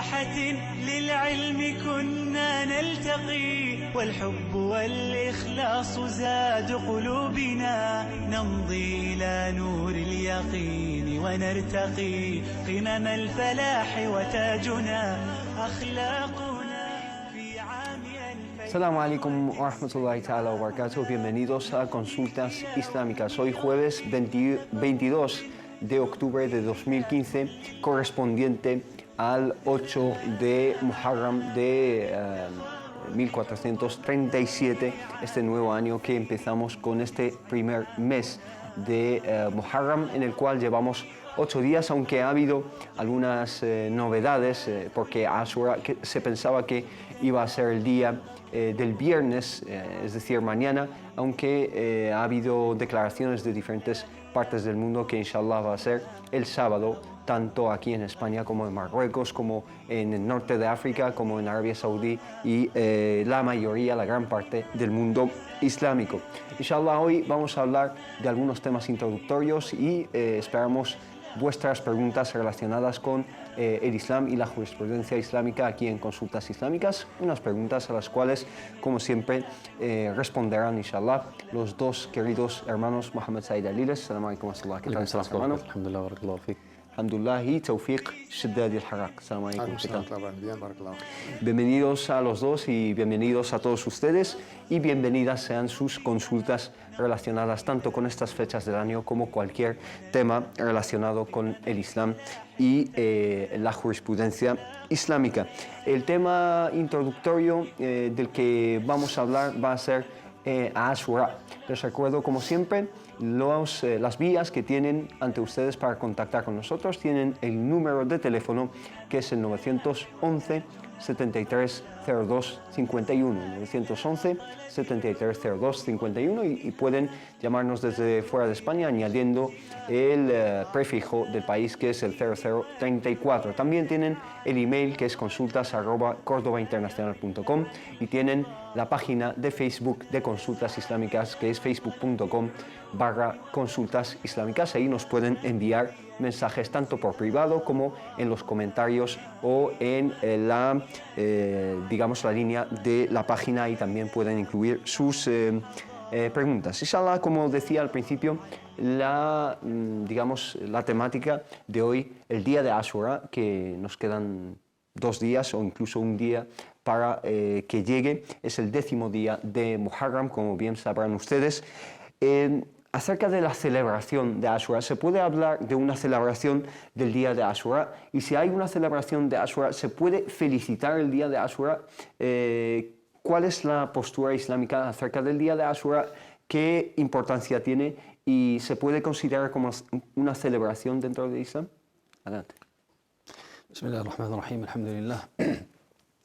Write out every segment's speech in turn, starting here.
ساحة للعلم كنا نلتقي والحب والإخلاص زاد قلوبنا نمضي إلى نور اليقين ونرتقي قمم الفلاح وتاجنا أخلاقنا في عام Assalamu alaikum wa rahmatullahi ta'ala wa barakatuh. Bienvenidos a Consultas Islámicas. Hoy jueves 22 de octubre de 2015, correspondiente al 8 de Muharram de 1437, este nuevo año que empezamos con este primer mes de Muharram, en el cual llevamos 8 días, aunque ha habido algunas novedades, porque Ashura se pensaba que iba a ser el día del viernes, es decir, mañana, aunque ha habido declaraciones de diferentes partes del mundo que inshallah va a ser el sábado, tanto aquí en España como en Marruecos, como en el norte de África, como en Arabia Saudí y la mayoría, la gran parte del mundo islámico. Inshallah, hoy vamos a hablar de algunos temas introductorios y esperamos vuestras preguntas relacionadas con el Islam y la jurisprudencia islámica aquí en Consultas Islámicas, unas preguntas a las cuales, como siempre, responderán, inshallah, los dos queridos hermanos Mohamed Said Aliles. Assalamu alaikum wa rahmatullah. ¿Qué tal estás, hermano? Alhamdulillah, barakallahu fiik. Alhamdulillah y Tawfiq Shaddadi al-Haraq. Assalamu alaikum. ¿Qué tal? Bien, barakallahu. Bienvenidos a los dos y bienvenidos a todos ustedes, y bienvenidas sean sus consultas relacionadas tanto con estas fechas del año como cualquier tema relacionado con el Islam y la jurisprudencia islámica. El tema introductorio del que vamos a hablar va a ser Ashura. Les recuerdo, como siempre, las vías que tienen ante ustedes para contactar con nosotros. Tienen el número de teléfono, que es el 911 73 02 51, 911 73 02 51, y pueden llamarnos desde fuera de España añadiendo el prefijo del país, que es el 0034. También tienen el email, que es consultas@cordobainternacional.com, y tienen la página de Facebook de Consultas Islámicas, que es facebook.com/consultas islámicas. Ahí nos pueden enviar mensajes tanto por privado como en los comentarios o en digamos, la línea de la página, y también pueden incluir sus preguntas. Inshallah, como decía al principio, digamos, la temática de hoy, el día de Ashura, que nos quedan 2 días o incluso un día para que llegue, es el 10º día de Muharram, como bien sabrán ustedes. Acerca de la celebración de Ashura, ¿se puede hablar de una celebración del día de Ashura? Y si hay una celebración de Ashura, ¿se puede felicitar el día de Ashura? ¿Cuál es la postura islámica acerca del día de Ashura? ¿Qué importancia tiene? ¿Y se puede considerar como una celebración dentro del Islam? Adelante. Bismillahirrahmanirrahim. Alhamdulillah.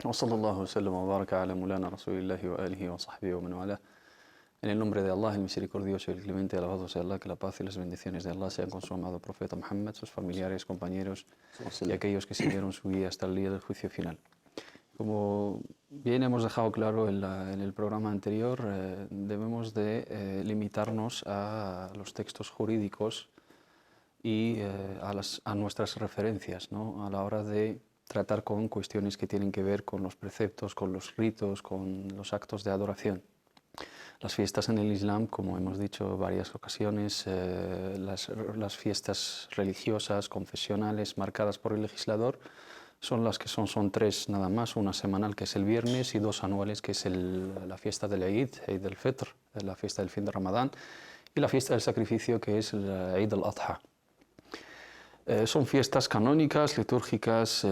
Wa sallallahu wa sallam wa baraka ala mulana rasulillahi wa alihi wa sahbihi wa man wala. En el nombre de Allah, el misericordioso y el clemente, alabado sea Allah, que la paz y las bendiciones de Allah sean con su amado profeta Muhammad, sus familiares, compañeros y aquellos que siguieron su guía hasta el día del juicio final. Como bien hemos dejado claro en el programa anterior, debemos de limitarnos a los textos jurídicos y a nuestras referencias, ¿no?, a la hora de tratar con cuestiones que tienen que ver con los preceptos, con los ritos, con los actos de adoración. Las fiestas en el Islam, como hemos dicho en varias ocasiones, las fiestas religiosas, confesionales, marcadas por el legislador, son las que son 3 nada más: una semanal, que es el viernes, y 2 anuales, que es la fiesta del Eid al-Fitr, la fiesta del fin de Ramadán, y la fiesta del sacrificio, que es el Eid al-Adha. Son fiestas canónicas, litúrgicas,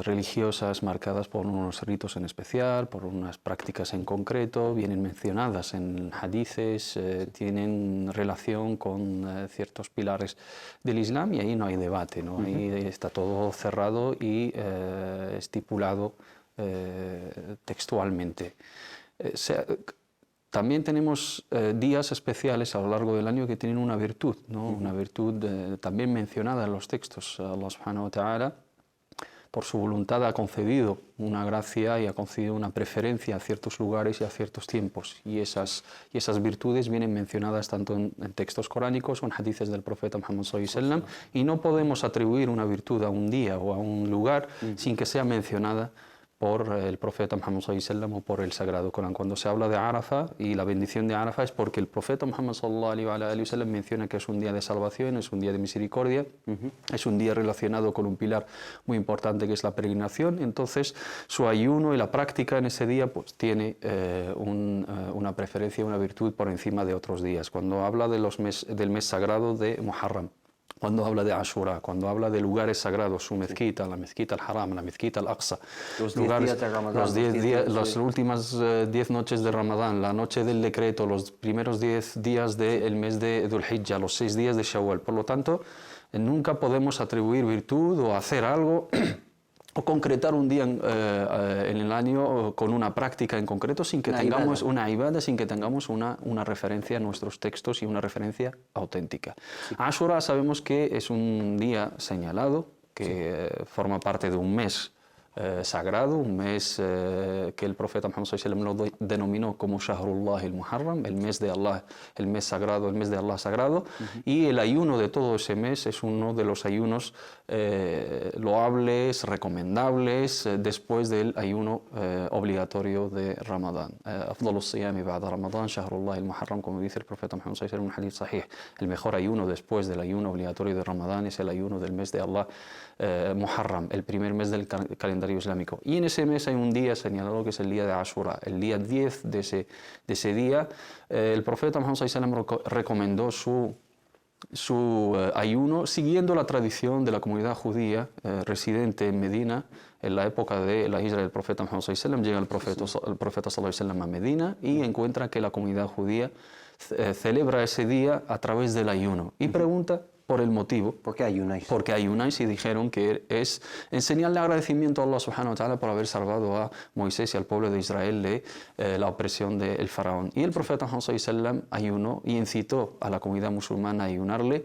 religiosas, marcadas por unos ritos en especial, por unas prácticas en concreto, vienen mencionadas en hadices, tienen relación con ciertos pilares del Islam, y ahí no hay debate, ¿no? Ahí está todo cerrado y estipulado textualmente. También tenemos días especiales a lo largo del año que tienen una virtud, ¿no? Una virtud también mencionada en los textos. Allah subhanahu wa ta'ala por su voluntad ha concedido una gracia y ha concedido una preferencia a ciertos lugares y a ciertos tiempos. Y esas virtudes vienen mencionadas tanto en textos coránicos o en hadices del profeta Muhammad sallallahu alaihi wasallam, y no podemos atribuir una virtud a un día o a un lugar sin que sea mencionada por el profeta Muhammad sallallahu alaihi wasallam o por el Sagrado Corán. Cuando se habla de Arafa y la bendición de Arafa es porque el profeta Muhammad sallallahu alaihi wasallam menciona que es un día de salvación, es un día de misericordia, es un día relacionado con un pilar muy importante que es la peregrinación. Entonces su ayuno y la práctica en ese día pues tiene una preferencia, una virtud por encima de otros días. Cuando habla del mes sagrado de Muharram, cuando habla de Ashura, cuando habla de lugares sagrados, su mezquita, la mezquita al-Haram, la mezquita al-Aqsa, los 10 días de Ramadán, las últimas 10 noches de Ramadán, la noche del decreto, los primeros 10 días del mes de Dhul Hijjah, los 6 días de Shawwal. Por lo tanto, nunca podemos atribuir virtud o hacer algo o concretar un día en el año con una práctica en concreto sin que tengamos una ibada, sin que tengamos una referencia a nuestros textos y una referencia auténtica. Sí. Ashura sabemos que es un día señalado, que forma parte de un mes sagrado, un mes que el profeta Muhammad sallallahu alaihi wasallam lo denominó como Shahrullah al-Muharram, el mes de Allah, el mes sagrado, el mes de Allah sagrado, y el ayuno de todo ese mes es uno de los ayunos loables, recomendables, después del ayuno obligatorio de Ramadán. Afdalus siyami ba'da Ramadán, Shahrullah al-Muharram, como dice el profeta Muhammad sallallahu alaihi wasallam en un hadith sahih. El mejor ayuno después del ayuno obligatorio de Ramadán es el ayuno del mes de Allah Muharram, el primer mes del calendario islámico. Y en ese mes hay un día señalado que es el día de Ashura. El día 10 de ese día, el profeta Muhammad sallallahu alaihi wasallam recomendó su ayuno siguiendo la tradición de la comunidad judía residente en Medina. En la época de la hijra del profeta Muhammad sallallahu alaihi wasallam llega el profeta sallallahu alaihi wasallam a Medina y encuentra que la comunidad judía celebra ese día a través del ayuno y pregunta por el motivo. ¿Por qué ayunáis? Porque ayunáis, y dijeron que es en señal de agradecimiento a Allah subhanahu wa ta'ala por haber salvado a Moisés y al pueblo de Israel de la opresión del faraón. Y el profeta Muhammad sallallahu alaihi wasallam ayunó y incitó a la comunidad musulmana a ayunarle,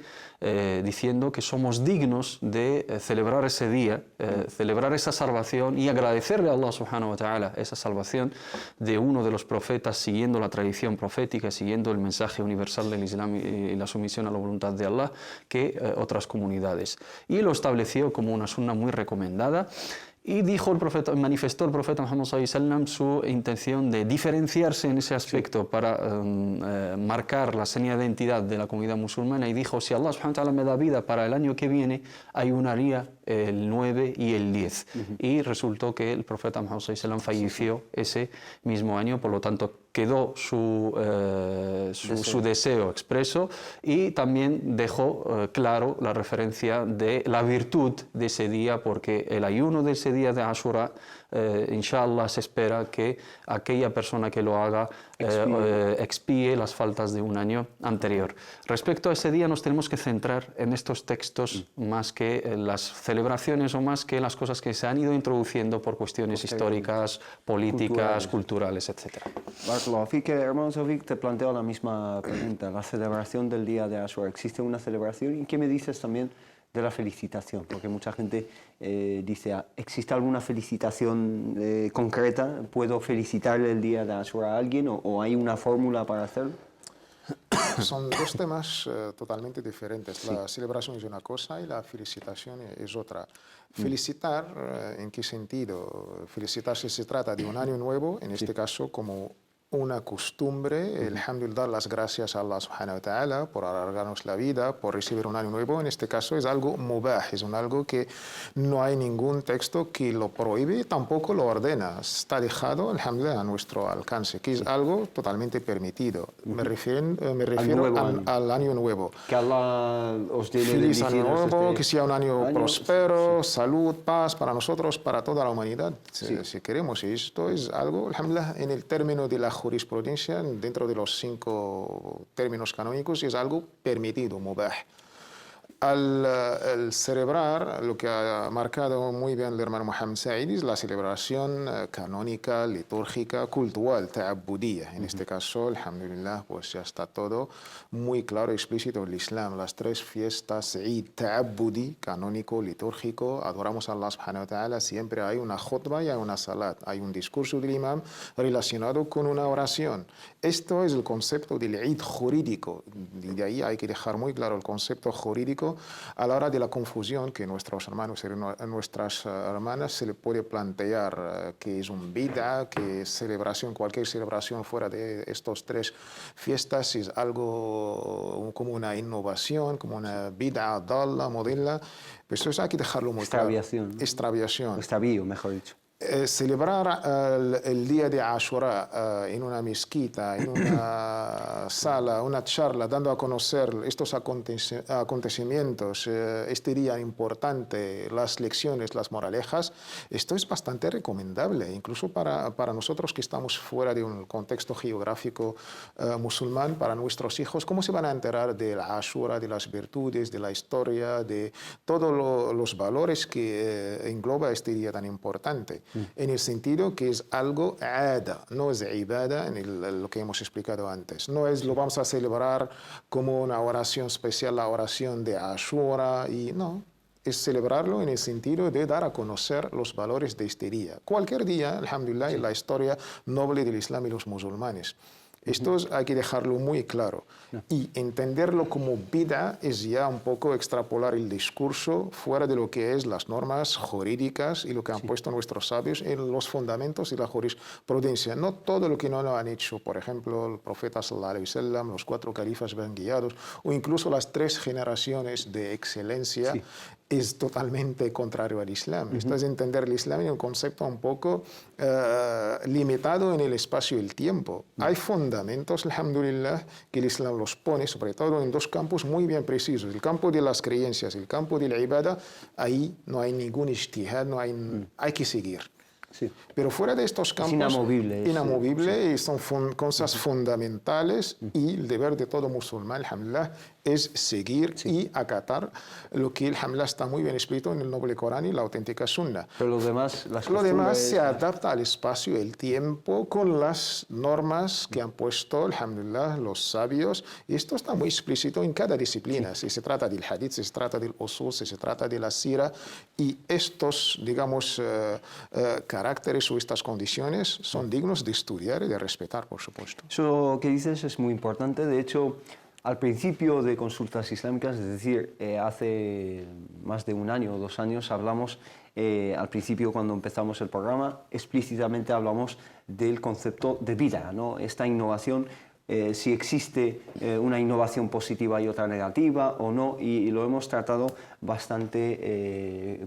diciendo que somos dignos de celebrar ese día, celebrar esa salvación y agradecerle a Allah subhanahu wa ta'ala esa salvación de uno de los profetas, siguiendo la tradición profética, siguiendo el mensaje universal del Islam y la sumisión a la voluntad de Allah, que otras comunidades. Y lo estableció como una sunna muy recomendada. Y manifestó el profeta Muhammad sallallahu alaihi wasallam su intención de diferenciarse en ese aspecto para marcar la seña de identidad de la comunidad musulmana, y dijo: si Allah subhanahu wa ta'ala me da vida para el año que viene, ayunaría el 9 y el 10. Y resultó que el profeta Muhammad sallallahu alaihi wasallam falleció ese mismo año, por lo tanto quedó su deseo expreso, y también dejó claro la referencia de la virtud de ese día, porque el ayuno de ese día de Ashura, inshallah, se espera que aquella persona que lo haga expíe las faltas de un año anterior. Respecto a ese día nos tenemos que centrar en estos textos más que en las celebraciones o más que en las cosas que se han ido introduciendo por cuestiones históricas, políticas, culturales, etc. Hermano Sofik, te planteo la misma pregunta. La celebración del día de Ashura, ¿existe una celebración? ¿Y qué me dices también de la felicitación? Porque mucha gente dice: ¿existe alguna felicitación concreta? ¿Puedo felicitar el día de Ashura a alguien o hay una fórmula para hacerlo? Son dos temas totalmente diferentes. Sí. La celebración es una cosa y la felicitación es otra. Felicitar, ¿en qué sentido? Felicitar si se trata de un año nuevo, en este caso como una costumbre, alhamdulillah, las gracias a Allah subhanahu wa ta'ala por alargarnos la vida, por recibir un año nuevo. En este caso es algo mubah, es algo que no hay ningún texto que lo prohíbe, tampoco lo ordena. Está dejado, alhamdulillah, a nuestro alcance, que es algo totalmente permitido. Me refiero al año nuevo. Que Allah os dé feliz año nuevo, que sea un año próspero, salud, paz para nosotros, para toda la humanidad, si queremos. Y esto es algo, alhamdulillah, en el término de la jurisprudencia, dentro de los 5 términos canónicos, es algo permitido, mubah. Al celebrar, lo que ha marcado muy bien el hermano Mohammed Said es la celebración canónica, litúrgica, cultural, ta'abudiyya. En este caso, alhamdulillah, pues ya está todo muy claro y explícito en el Islam. Las tres fiestas, Eid, ta'abudi, canónico, litúrgico, adoramos a Allah subhanahu wa ta'ala, siempre hay una khutbah y hay una salat. Hay un discurso del imam relacionado con una oración. Esto es el concepto del Eid jurídico. Y de ahí hay que dejar muy claro el concepto jurídico a la hora de la confusión que nuestros hermanos y nuestras hermanas se le puede plantear que es un bid'a, que celebración, cualquier celebración fuera de estos tres fiestas es algo como una innovación, como una bid'a dalla, modela. Pues eso hay que dejarlo muy claro. Extraviación. Extraviación. Extravío, mejor dicho. Celebrar el día de Ashura en una mezquita, en una sala, una charla, dando a conocer estos acontecimientos, este día importante, las lecciones, las moralejas, esto es bastante recomendable, incluso para nosotros que estamos fuera de un contexto geográfico musulmán, para nuestros hijos, ¿cómo se van a enterar del Ashura, de las virtudes, de la historia, de todos los valores que engloba este día tan importante? En el sentido que es algo ada, no es ibada en lo que hemos explicado antes. No es lo vamos a celebrar como una oración especial, la oración de Ashura, y no. Es celebrarlo en el sentido de dar a conocer los valores de este día. Cualquier día, alhamdulillah, en la historia noble del Islam y los musulmanes. Esto hay que dejarlo muy claro. Y entenderlo como bid'a es ya un poco extrapolar el discurso fuera de lo que es las normas jurídicas y lo que han puesto nuestros sabios en los fundamentos y la jurisprudencia. No todo lo que no lo han hecho, por ejemplo, el profeta sallallahu alaihi wasallam, los 4 califas bien guiados, o incluso las 3 generaciones de excelencia, es totalmente contrario al Islam. Esto es entender el Islam en un concepto un poco limitado en el espacio y el tiempo. Hay fundamentos, alhamdulillah, que el Islam los pone, sobre todo en 2 campos muy bien precisos. El campo de las creencias, el campo de la ibada, ahí no hay ningún ijtihad, no hay que seguir. Sí. Pero fuera de estos campos, inamovible, y son cosas fundamentales, y el deber de todo musulmán, alhamdulillah, es seguir y acatar lo que, alhamdulillah, está muy bien escrito en el noble Corán y la auténtica Sunna. Pero lo demás se adapta al espacio y el tiempo con las normas que han puesto, alhamdulillah, los sabios, y esto está muy explícito en cada disciplina. Si se trata del hadith, si se trata del usul, si se trata de la sira, y estos, digamos, caracteres o estas condiciones son dignos de estudiar y de respetar, por supuesto. Eso que dices es muy importante. De hecho, al principio de Consultas Islámicas, es decir, hace más de 1 año o 2 años, hablamos, al principio cuando empezamos el programa, explícitamente hablamos del concepto de bid'a, ¿no? Esta innovación, si existe una innovación positiva y otra negativa o no, y lo hemos tratado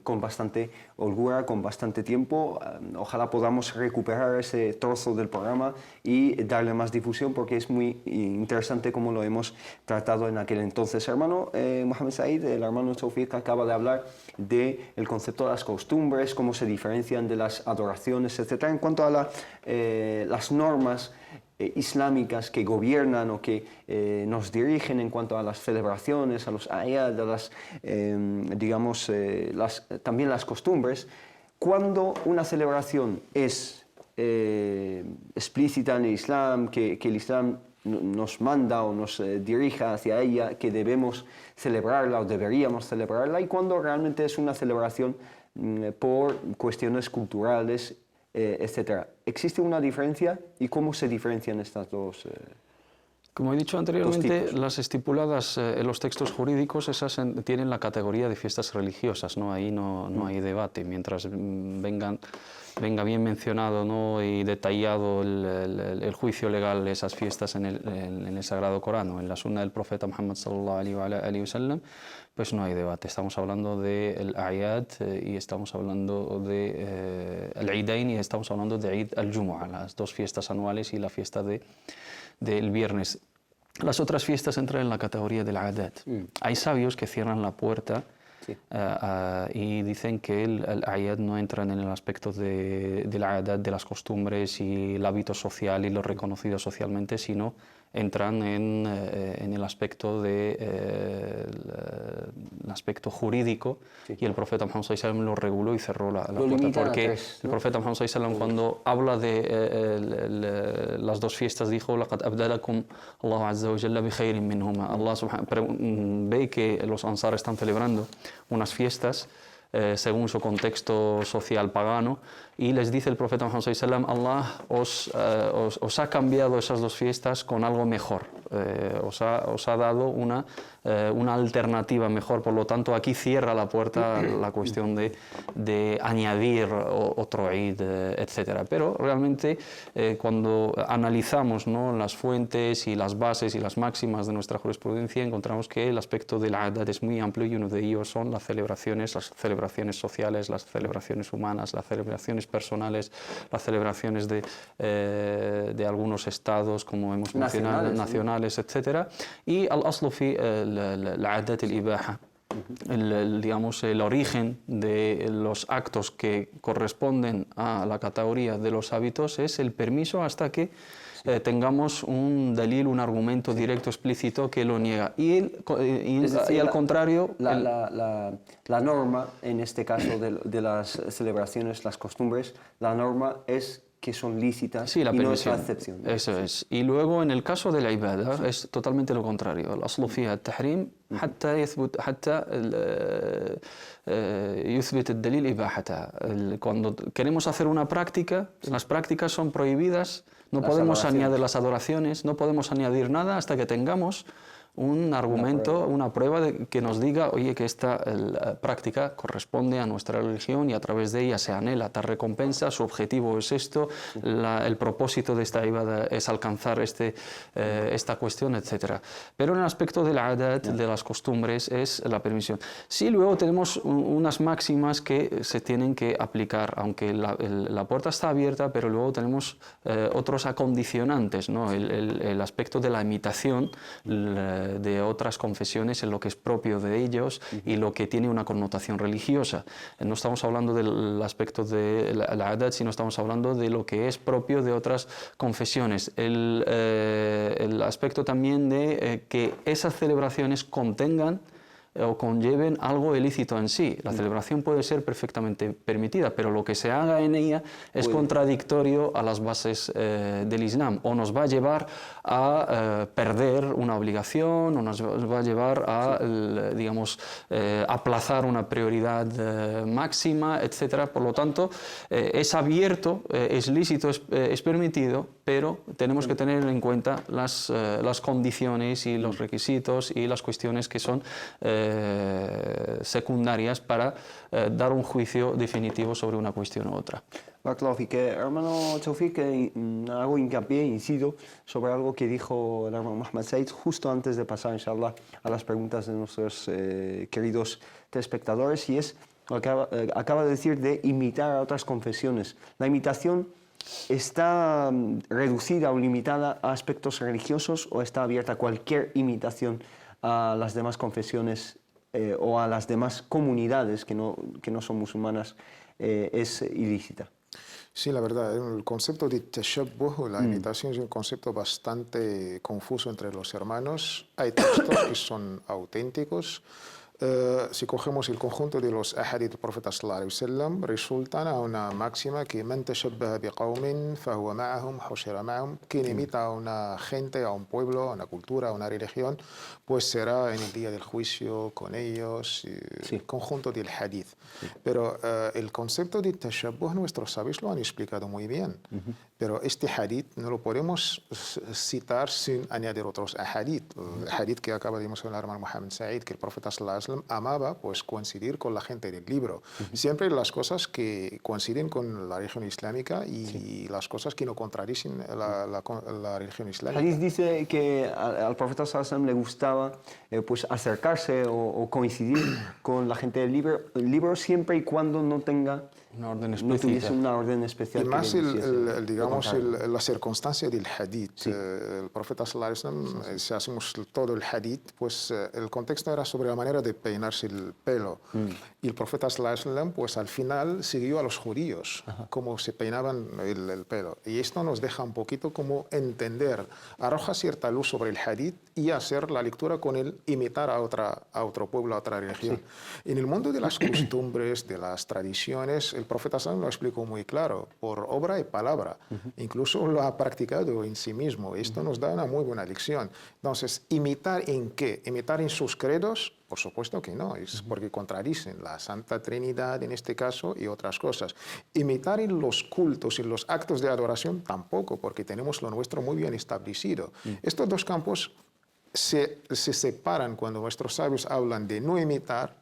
con bastante holgura, con bastante tiempo. Ojalá podamos recuperar ese trozo del programa y darle más difusión, porque es muy interesante cómo lo hemos tratado en aquel entonces. Hermano Mohammed Said, el hermano Tawfiq, acaba de hablar del concepto de las costumbres, cómo se diferencian de las adoraciones, etc. En cuanto a las normas islámicas que gobiernan o que nos dirigen en cuanto a las celebraciones, a los ayat, a las, digamos, también las costumbres, cuando una celebración es explícita en el Islam, que el Islam nos manda o nos dirija hacia ella, que debemos celebrarla o deberíamos celebrarla, y cuando realmente es una celebración por cuestiones culturales, etcétera. ¿Existe una diferencia y cómo se diferencian estas dos? Como he dicho anteriormente, las estipuladas en los textos jurídicos, esas tienen la categoría de fiestas religiosas, ¿no? Ahí no hay debate. Mientras venga bien mencionado, ¿no?, y detallado el juicio legal de esas fiestas en el Sagrado Corán o en la Sunna del Profeta Muhammad sallallahu alaihi wasallam, pues no hay debate. Estamos hablando del Ayad y estamos hablando de el Eidain y estamos hablando de Eid al-Jumu'ah, las 2 fiestas anuales y la fiesta del viernes. Las otras fiestas entran en la categoría del Adat. Hay sabios que cierran la puerta y dicen que el Ayad no entra en el aspecto del Adat, de las costumbres y el hábito social y lo reconocido socialmente, sino entran en el aspecto el aspecto jurídico, y el profeta Muhammad sallallahu alaihi wasallam lo reguló y cerró la puerta, porque el profeta Muhammad sallallahu alaihi wasallam, cuando habla de las dos fiestas, dijo: "Laqad abdalakum Allahu azza wa jalla bi khairin minhuma". Allah ve que los ansar están celebrando unas fiestas según su contexto social pagano, y les dice el profeta Muhammad sallallahu alaihi wasallam: Allah os ha cambiado esas dos fiestas con algo mejor, os ha dado una alternativa mejor. Por lo tanto, aquí cierra la puerta la cuestión de añadir otro Eid, etc. Pero realmente cuando analizamos, ¿no?, las fuentes y las bases y las máximas de nuestra jurisprudencia, encontramos que el aspecto del Adat es muy amplio, y uno de ellos son las celebraciones sociales, las celebraciones humanas, las celebraciones personales, las celebraciones de algunos estados, como hemos mencionado, nacionales, etc. Y al-aslu fi al-adat al-ibaha, digamos, el origen de los actos que corresponden a la categoría de los hábitos es el permiso, hasta que tengamos un dalil, un argumento directo, explícito, que lo niega. Y al contrario... La norma, en este caso de las celebraciones, las costumbres, la norma es que son lícitas, sí, la y permisión. No es la excepción. Eso es. Y luego, en el caso de la ibada, es totalmente lo contrario. الأصل فيها التحريم حتى يثبت الدليل إباحتها. Cuando queremos hacer una práctica, las prácticas son prohibidas, no podemos añadir las adoraciones, no podemos añadir nada hasta que tengamos un argumento, una prueba que nos diga: oye, que esta práctica corresponde a nuestra religión y a través de ella se anhela tal recompensa, su objetivo es esto, el propósito de esta ibada es alcanzar esta cuestión, etc. Pero en el aspecto del adat, de las costumbres, es la permisión. Sí, luego tenemos unas máximas que se tienen que aplicar, aunque la puerta está abierta, pero luego tenemos otros acondicionantes, ¿no? El aspecto de la imitación de otras confesiones en lo que es propio de ellos y lo que tiene una connotación religiosa. No estamos hablando del aspecto de la adat, sino estamos hablando de lo que es propio de otras confesiones. El aspecto también de que esas celebraciones contengan o conlleven algo ilícito en sí. La celebración puede ser perfectamente permitida, pero lo que se haga en ella es contradictorio a las bases del Islam, o nos va a llevar a perder una obligación, o nos va a llevar a, digamos, aplazar una prioridad máxima, etc. Por lo tanto, es abierto, es lícito, es permitido, pero tenemos que tener en cuenta las condiciones y los requisitos y las cuestiones que son secundarias para dar un juicio definitivo sobre una cuestión u otra. Hermano Taufik, hago hincapié, incido sobre algo que dijo el hermano Mohammed Said justo antes de pasar, inshallah, a las preguntas de nuestros queridos telespectadores, y es lo que acaba de decir de imitar a otras confesiones. La imitación ¿está reducida o limitada a aspectos religiosos, o está abierta a cualquier imitación a las demás confesiones o a las demás comunidades que no son musulmanas, es ilícita? Sí, la verdad, el concepto de tashabbuh, la imitación, es un concepto bastante confuso entre los hermanos. Hay textos que son auténticos. Si cogemos el conjunto de los ahadith del profeta sallallahu alaihi wasallam, resultan a una máxima que man tashabbaha biqawmin fahuwa ma'ahum hushira ma'ahum. Quien imita a una gente, a un pueblo, a una cultura, a una religión, pues será en el día del juicio con ellos, el conjunto del hadith. Pero el concepto de tashabbuh, nuestros sabios lo han explicado muy bien. Pero este hadith no lo podemos citar sin añadir otros ahadith. El hadith que acaba de mencionar el hermano Mohammed Said, que el profeta sallallahu alaihi wasallam amaba pues coincidir con la gente del libro. Siempre las cosas que coinciden con la religión islámica y las cosas que no contradicen la religión islámica. Hadith dice que al profeta sallallahu alaihi wasallam le gustaba pues acercarse o coincidir con la gente del libro siempre y cuando no tenga Una orden no específica. tuviese una orden especial. Y que más le hiciese digamos, lo contrario. la circunstancia del hadith. El profeta sallallahu alaihi wasallam, si hacemos todo el hadith, pues el contexto era sobre la manera de peinarse el pelo. Y el profeta sallallahu alaihi wasallam, pues al final siguió a los judíos, cómo se peinaban el pelo. Y esto nos deja un poquito como entender, arroja cierta luz sobre el hadith y hacer la lectura con el imitar a otro pueblo, a otra religión. En el mundo de las costumbres, de las tradiciones, el profeta sallallahu alaihi wasallam lo explicó muy claro, por obra y palabra. Incluso lo ha practicado en sí mismo. Esto nos da una muy buena lección. Entonces, ¿imitar en qué? ¿Imitar en sus credos? Por supuesto que no, es porque contradicen la Santa Trinidad en este caso y otras cosas. Imitar en los cultos y los actos de adoración tampoco, porque tenemos lo nuestro muy bien establecido. Estos dos campos se separan cuando nuestros sabios hablan de no imitar.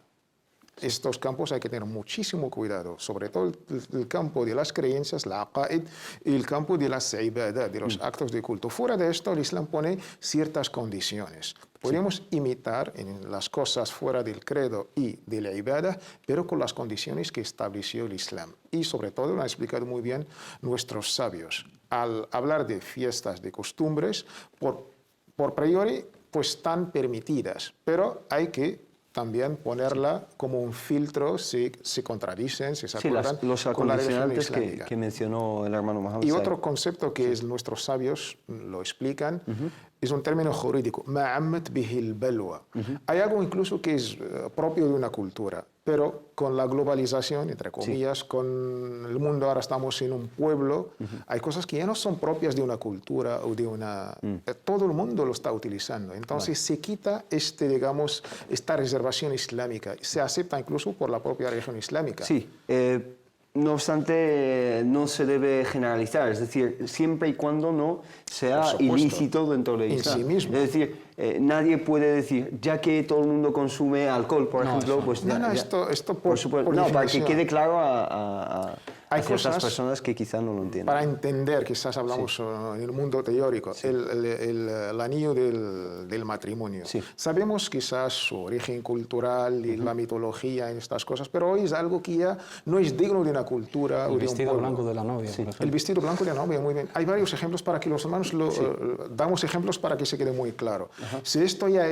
Estos campos hay que tener muchísimo cuidado, sobre todo el campo de las creencias, la aqaid, y el campo de las ibadah, de los actos de culto. Fuera de esto, el Islam pone ciertas condiciones. Podemos imitar en las cosas fuera del credo y de la ibadah, pero con las condiciones que estableció el Islam. Y sobre todo lo han explicado muy bien nuestros sabios. Al hablar de fiestas, de costumbres, por priori, pues están permitidas, pero hay que también ponerla como un filtro si se contradicen, si se acuerdan los con la religión acondicionantes islámica. que mencionó el hermano Mohammed. Y otro concepto que nuestros sabios lo explican es un término jurídico, ma'ammat bihil balwa. Hay algo incluso que es propio de una cultura, pero con la globalización, entre comillas, con el mundo ahora estamos en un pueblo, hay cosas que ya no son propias de una cultura o de una... todo el mundo lo está utilizando. Entonces se quita digamos, esta reservación islámica, se acepta incluso por la propia religión islámica. Sí, no obstante, no se debe generalizar, es decir, siempre y cuando no sea ilícito dentro del Islam. En sí mismo. Es decir, nadie puede decir, ya que todo el mundo consume alcohol, por ejemplo, pues esto por supuesto, por no, para que definición. quede claro a Hay ciertas cosas personas que quizás no lo entienden. Para entender, quizás hablamos en el mundo teórico, el anillo del matrimonio. Sí. Sabemos quizás su origen cultural y la mitología en estas cosas, pero hoy es algo que ya no es digno de una cultura o de un vestido pueblo. blanco de la novia, por ejemplo. El vestido blanco de la novia, muy bien. Hay varios ejemplos para que los hermanos damos ejemplos para que se quede muy claro. Si esto ya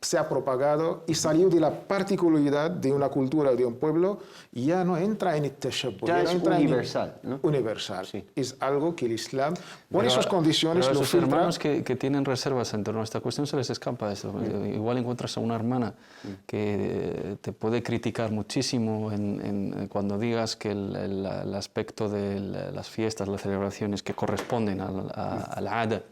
se ha propagado y salió de la particularidad de una cultura, de un pueblo, ya no entra en el tashabbuh. Ya no es entra universal, ¿no? Universal. Sí. Es algo que el Islam pone sus condiciones, pero a lo esos filtra. hermanos que tienen reservas en torno a esta cuestión se les escapa eso. Igual encuentras a una hermana que te puede criticar muchísimo cuando digas que el aspecto de las fiestas, las celebraciones que corresponden al Ada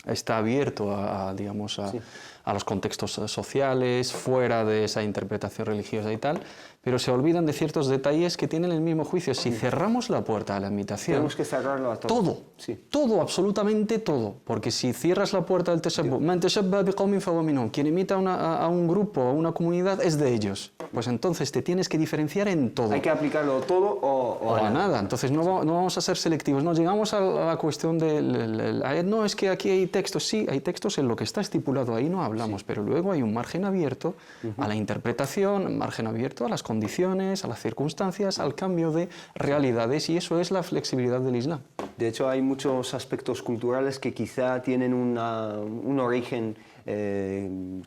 está abierto digamos, a los contextos sociales, fuera de esa interpretación religiosa y tal, pero se olvidan de ciertos detalles que tienen el mismo juicio. Si cerramos la puerta a la invitación... Tenemos que cerrarlo a todo. Todo, absolutamente todo. Porque si cierras la puerta del tashabbuh, man tashabbaha biqawmin fahuwa minhum, quien imita a un grupo, a una comunidad, es de ellos. Pues entonces te tienes que diferenciar en todo. Hay que aplicarlo todo o a nada. Entonces no vamos a ser selectivos. No llegamos a la cuestión del... No, es que aquí hay textos. Sí, hay textos en lo que está estipulado. Ahí no hablamos, pero luego hay un margen abierto a la interpretación, margen abierto a las condiciones, a las circunstancias, al cambio de realidades, y eso es la flexibilidad del Islam. De hecho, hay muchos aspectos culturales que quizá tienen un origen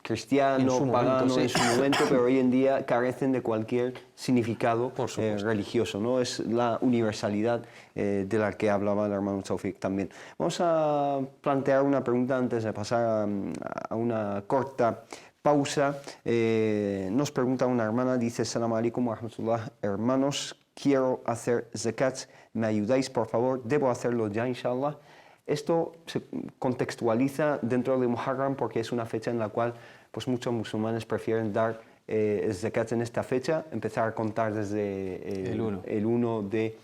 cristiano, pagano en su momento, pero hoy en día carecen de cualquier significado religioso, ¿no? Es la universalidad de la que hablaba el hermano Taufik también. Vamos a plantear una pregunta antes de pasar a una corta pausa. Nos pregunta una hermana, dice: Salam alaikum wa rahmatullah, hermanos, quiero hacer zakat, ¿me ayudáis por favor? ¿Debo hacerlo ya, inshallah? Esto se contextualiza dentro de Muharram porque es una fecha en la cual pues, muchos musulmanes prefieren dar zakat en esta fecha, empezar a contar desde el 1 de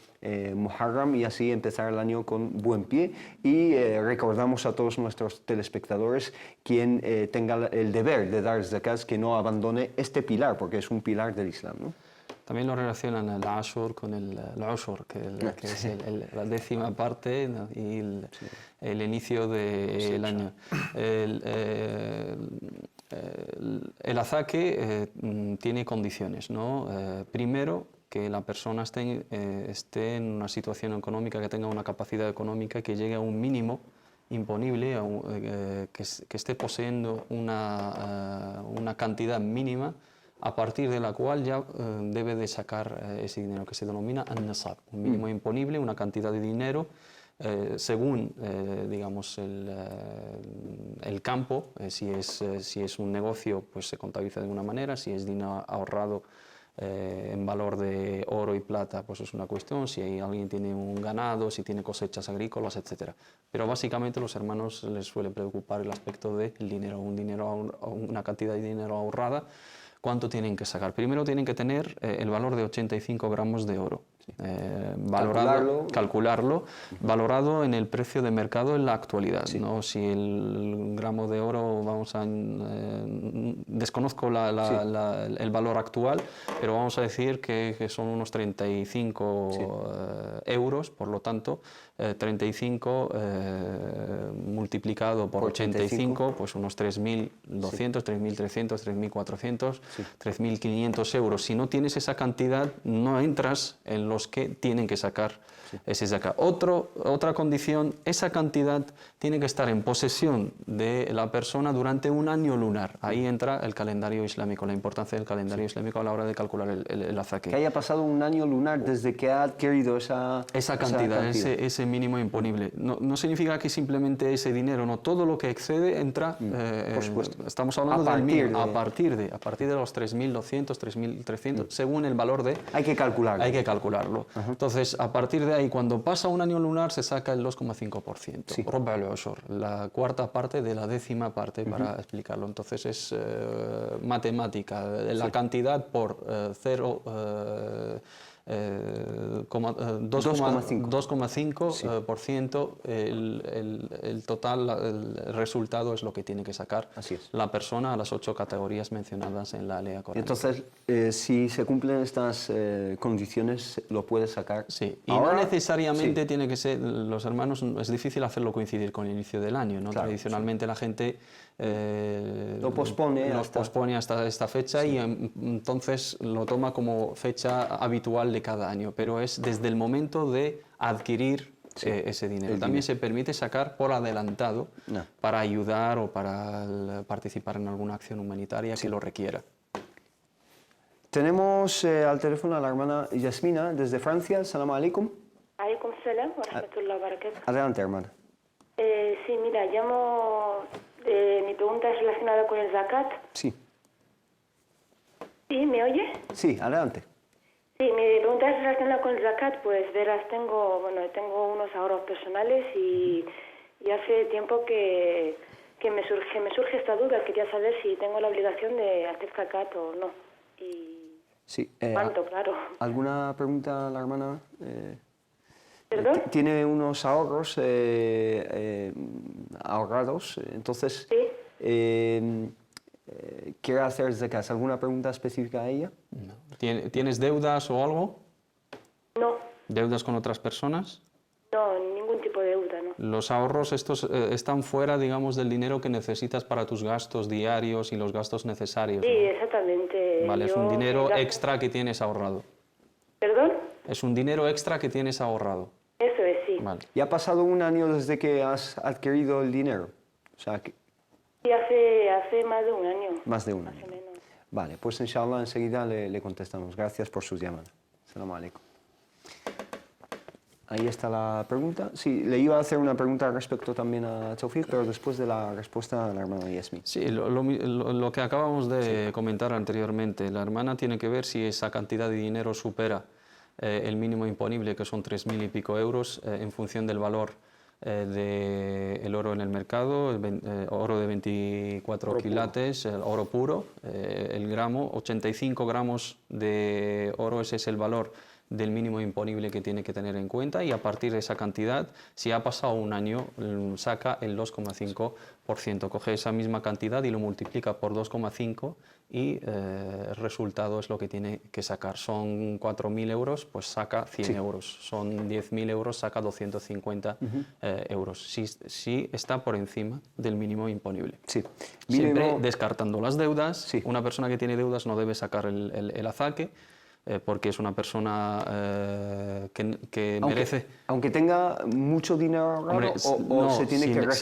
Muharram y así empezar el año con buen pie. Y recordamos a todos nuestros telespectadores, quien tenga el deber de dar zakat, que no abandone este pilar, porque es un pilar del Islam, ¿no? También lo relacionan el Ashur con el Ushur, que es la décima parte, ¿no? Y el inicio del año. El azaque tiene condiciones, ¿no? Primero, que la persona esté en una situación económica, que tenga una capacidad económica que llegue a un mínimo imponible, que esté poseyendo una cantidad mínima a partir de la cual ya debe de sacar ese dinero, que se denomina an-nasab, un mínimo imponible, una cantidad de dinero según digamos el campo, si es un negocio pues se contabiliza de una manera, si es dinero ahorrado en valor de oro y plata pues es una cuestión, si alguien tiene un ganado, si tiene cosechas agrícolas, etc. Pero básicamente a los hermanos les suele preocupar el aspecto del dinero, una cantidad de dinero ahorrada. ¿Cuánto tienen que sacar? Primero tienen que tener el valor de 85 gramos de oro. Calcularlo, valorado en el precio de mercado en la actualidad. Sí. ¿No? Si el gramo de oro, desconozco el valor actual, pero vamos a decir que son unos 35 euros, por lo tanto, 35 multiplicado por 85, pues unos 3.200, 3.300, 3.400, 3.500 euros. Si no tienes esa cantidad, no entras en los que tienen que sacar ese zakat. Otra condición, esa cantidad tiene que estar en posesión de la persona durante un año lunar. Ahí entra el calendario islámico, la importancia del calendario islámico a la hora de calcular el zakat. Que haya pasado un año lunar desde que ha adquirido esa cantidad. Ese mínimo imponible. No significa que simplemente ese dinero, no, todo lo que excede entra, por supuesto. Estamos hablando del mínimo, a partir de los 3.200, 3.300, según el valor de... Hay que calcularlo. Entonces, a partir de ahí, cuando pasa un año lunar, se saca el 2,5%. La cuarta parte de la décima parte, para explicarlo. Entonces, es matemática. La cantidad por 2,5%, el total, el resultado es lo que tiene que sacar la persona a las 8 categorías mencionadas en la ley coránica. Entonces, si se cumplen estas condiciones, lo puede sacar. Sí, y ahora, no necesariamente tiene que ser, los hermanos, es difícil hacerlo coincidir con el inicio del año, ¿no? Claro, tradicionalmente la gente lo pospone hasta esta fecha y entonces lo toma como fecha habitual de cada año, pero es desde el momento de adquirir ese dinero. También se permite sacar por adelantado para ayudar o para participar en alguna acción humanitaria que lo requiera. Tenemos al teléfono a la hermana Yasmina desde Francia. Salam alaikum. Alaikum salam wa rahmatullahi wa barakatuh. Adelante, hermana. Sí, mira, mi pregunta es relacionada con el zakat. Sí. ¿Sí? ¿Me oye? Sí, adelante. Sí, mi pregunta es relacionada con el zakat. Pues verás, tengo unos ahorros personales y hace tiempo que me surge esta duda. Quería saber si tengo la obligación de hacer zakat o no. Sí. ¿Cuánto, claro? ¿Alguna pregunta a la hermana? ¿Perdón? Tiene unos ahorros ahorrados, entonces ¿Sí? ¿quiere hacer zakat? ¿Alguna pregunta específica a ella? No. ¿Tienes deudas o algo? No. ¿Deudas con otras personas? No, ningún tipo de deuda, no. Los ahorros estos están fuera, digamos, del dinero que necesitas para tus gastos diarios y los gastos necesarios. Sí, ¿no? exactamente. Vale, es un dinero extra que tienes ahorrado. ¿Perdón? Es un dinero extra que tienes ahorrado. Eso es, sí. Vale. ¿Y ha pasado un año desde que has adquirido el dinero? O sea, Sí, hace más de un año. Más de un Más año. o menos. Vale, pues inshallah enseguida le contestamos. Gracias por su llamada. Salam alaikum. Ahí está la pregunta. Sí, le iba a hacer una pregunta respecto también a Tawfiq, pero después de la respuesta a la hermana Yasmin. Sí, lo que acabamos de comentar anteriormente, la hermana tiene que ver si esa cantidad de dinero supera el mínimo imponible, que son 3.000 y pico euros, en función del valor del oro en el mercado, oro de 24 quilates, el oro puro, el gramo, 85 gramos de oro, ese es el valor del mínimo imponible que tiene que tener en cuenta, y a partir de esa cantidad, si ha pasado un año, saca el 2,5%. Coge esa misma cantidad y lo multiplica por 2,5 y el resultado es lo que tiene que sacar. Son 4.000 euros, pues saca 100 euros. Son 10.000 euros, saca 250 euros. Si está por encima del mínimo imponible. Sí. Siempre descartando las deudas. Una persona que tiene deudas no debe sacar el azaque. porque es una persona que merece... Aunque tenga mucho dinero ahorrado, Hombre, o no, se tiene que restar.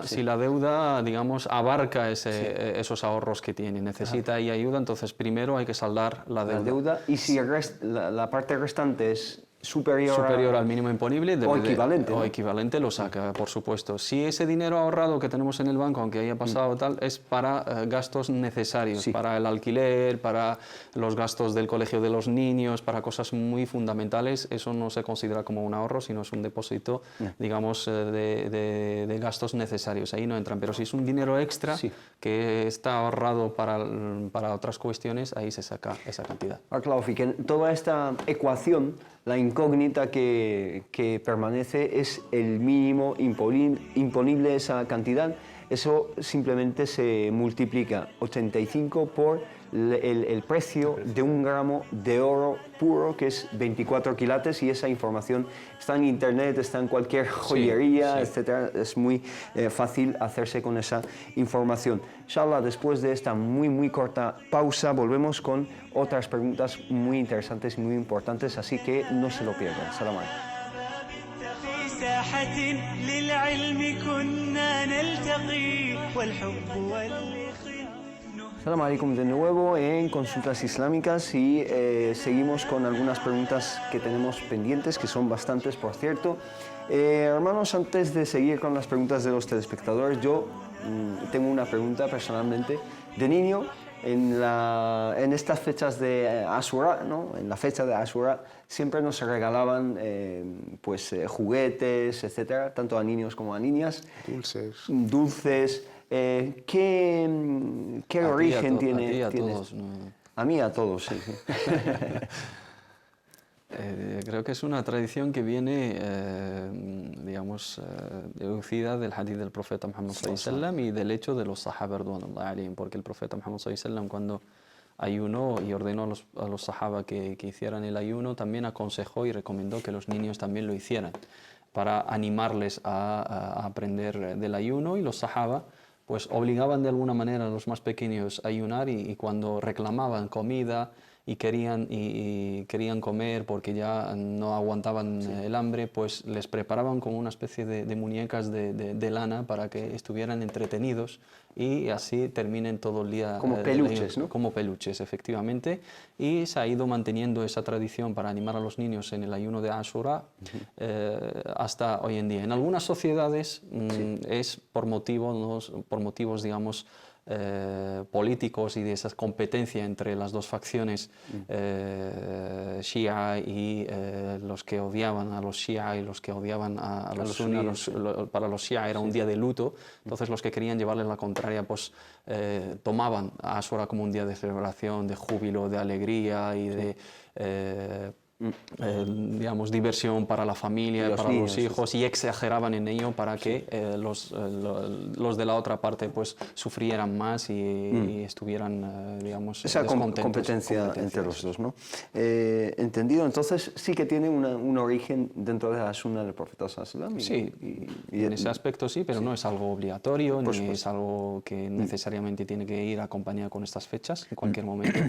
si la deuda, digamos, abarca esos ahorros que tiene, necesita ahí ayuda, entonces primero hay que saldar la deuda. Y si la parte restante es superior al mínimo imponible o equivalente, o ¿no? equivalente lo saca, por supuesto. Si ese dinero ahorrado que tenemos en el banco, aunque haya pasado tal, es para gastos necesarios, para el alquiler, para los gastos del colegio de los niños, para cosas muy fundamentales, eso no se considera como un ahorro, sino es un depósito, digamos, de gastos necesarios. Ahí no entran, pero si es un dinero extra que está ahorrado para otras cuestiones, ahí se saca esa cantidad. Claro, que en toda esta ecuación, la incógnita que permanece es el mínimo imponible, esa cantidad. Eso simplemente se multiplica 85 por el precio de 1 gramo de oro puro, que es 24 quilates, y esa información está en internet, está en cualquier joyería, etc. Es muy fácil hacerse con esa información. Inshallah, después de esta muy corta pausa, volvemos con otras preguntas muy interesantes y muy importantes, así que no se lo pierdan. Salam alaikum. ساحة للعلم كنا نلتقي والحب والإخلاص. Salam alaikum de nuevo en Consultas Islámicas y seguimos con algunas preguntas que tenemos pendientes, que son bastantes, por cierto. Hermanos, antes de seguir con las preguntas de los telespectadores, yo tengo una pregunta personalmente. De niño, en estas fechas de Ashura, ¿no? En la fecha de Ashura, siempre nos regalaban juguetes, etcétera, tanto a niños como a niñas. Dulces. ¿Qué origen tiene? A todos, ¿no? A mí, a todos, sí. Creo que es una tradición que viene, digamos, deducida del hadith del profeta Muhammad sallallahu y del hecho de los sahaba radhiyallahu anhum, porque el profeta Muhammad sallallahu cuando ayunó y ordenó a los sahaba que hicieran el ayuno, también aconsejó y recomendó que los niños también lo hicieran, para animarles a aprender del ayuno, y los sahaba pues obligaban de alguna manera a los más pequeños a ayunar, y cuando reclamaban comida y querían comer porque ya no aguantaban el hambre, pues les preparaban como una especie de muñecas de lana para que estuvieran entretenidos y así terminen todo el día. Como peluches, ¿no? Como peluches, efectivamente. Y se ha ido manteniendo esa tradición para animar a los niños en el ayuno de Ashura hasta hoy en día. En algunas sociedades es por motivos, digamos, políticos y de esa competencia entre las dos facciones, Shia y los que odiaban a los Shia y los que odiaban a los suníes. Para los Shia era un día de luto, entonces los que querían llevarles la contraria pues tomaban a Ashura como un día de celebración, de júbilo, de alegría y de digamos, diversión para la familia, para los hijos, y exageraban en ello para que los de la otra parte pues sufrieran más y estuvieran, digamos, esa competencia entre los dos, ¿no? Entendido. Entonces sí que tiene un origen dentro de la sunna del profeta sallallahu alaihi wasallam. Sí, en ese aspecto sí, pero no es algo obligatorio, ni es algo que necesariamente tiene que ir acompañado con estas fechas. En cualquier momento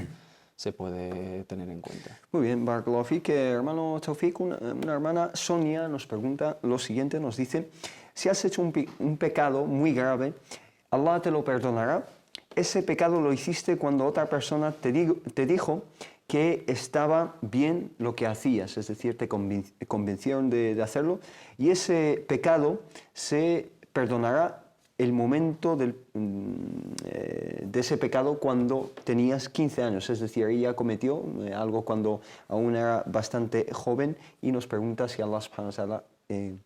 se puede tener en cuenta. Muy bien, Barakallahu Fik. Hermano Taufik, una hermana Sonia nos pregunta lo siguiente, nos dice: si has hecho un pecado muy grave, ¿Allah te lo perdonará? Ese pecado lo hiciste cuando otra persona te dijo que estaba bien lo que hacías, es decir, te convencieron de hacerlo, y ese pecado se perdonará el momento de ese pecado cuando tenías 15 años, es decir, ella cometió algo cuando aún era bastante joven, y nos pregunta si Allah subhanahu wa ta'ala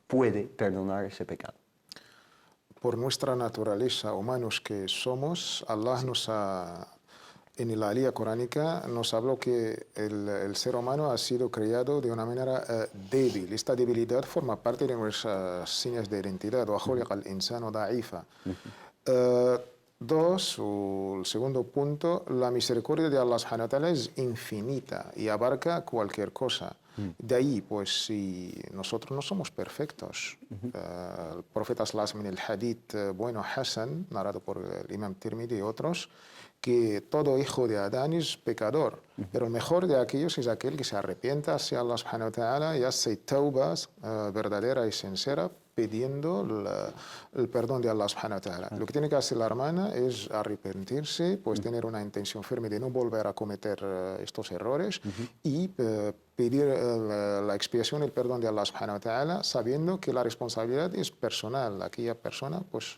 puede perdonar ese pecado. Por nuestra naturaleza, humanos que somos, Allah en la Alía coránica nos habló que el ser humano ha sido creado de una manera débil. Esta debilidad forma parte de nuestras señas de identidad. Dos, el segundo punto, la misericordia de Allah subhanahu wa ta'ala es infinita y abarca cualquier cosa. De ahí, pues, si nosotros no somos perfectos, el profeta sallallahu en el hadith bueno Hasan, narrado por el imam Tirmidhi y otros, que todo hijo de Adán es pecador, pero el mejor de aquellos es aquel que se arrepienta hacia Allah subhanahu wa ta'ala y hace taubas verdadera y sincera, pidiendo el perdón de Allah subhanahu wa ta'ala. Lo que tiene que hacer la hermana es arrepentirse, pues tener una intención firme de no volver a cometer estos errores y pedir la expiación y el perdón de Allah subhanahu wa ta'ala, sabiendo que la responsabilidad es personal. Aquella persona, pues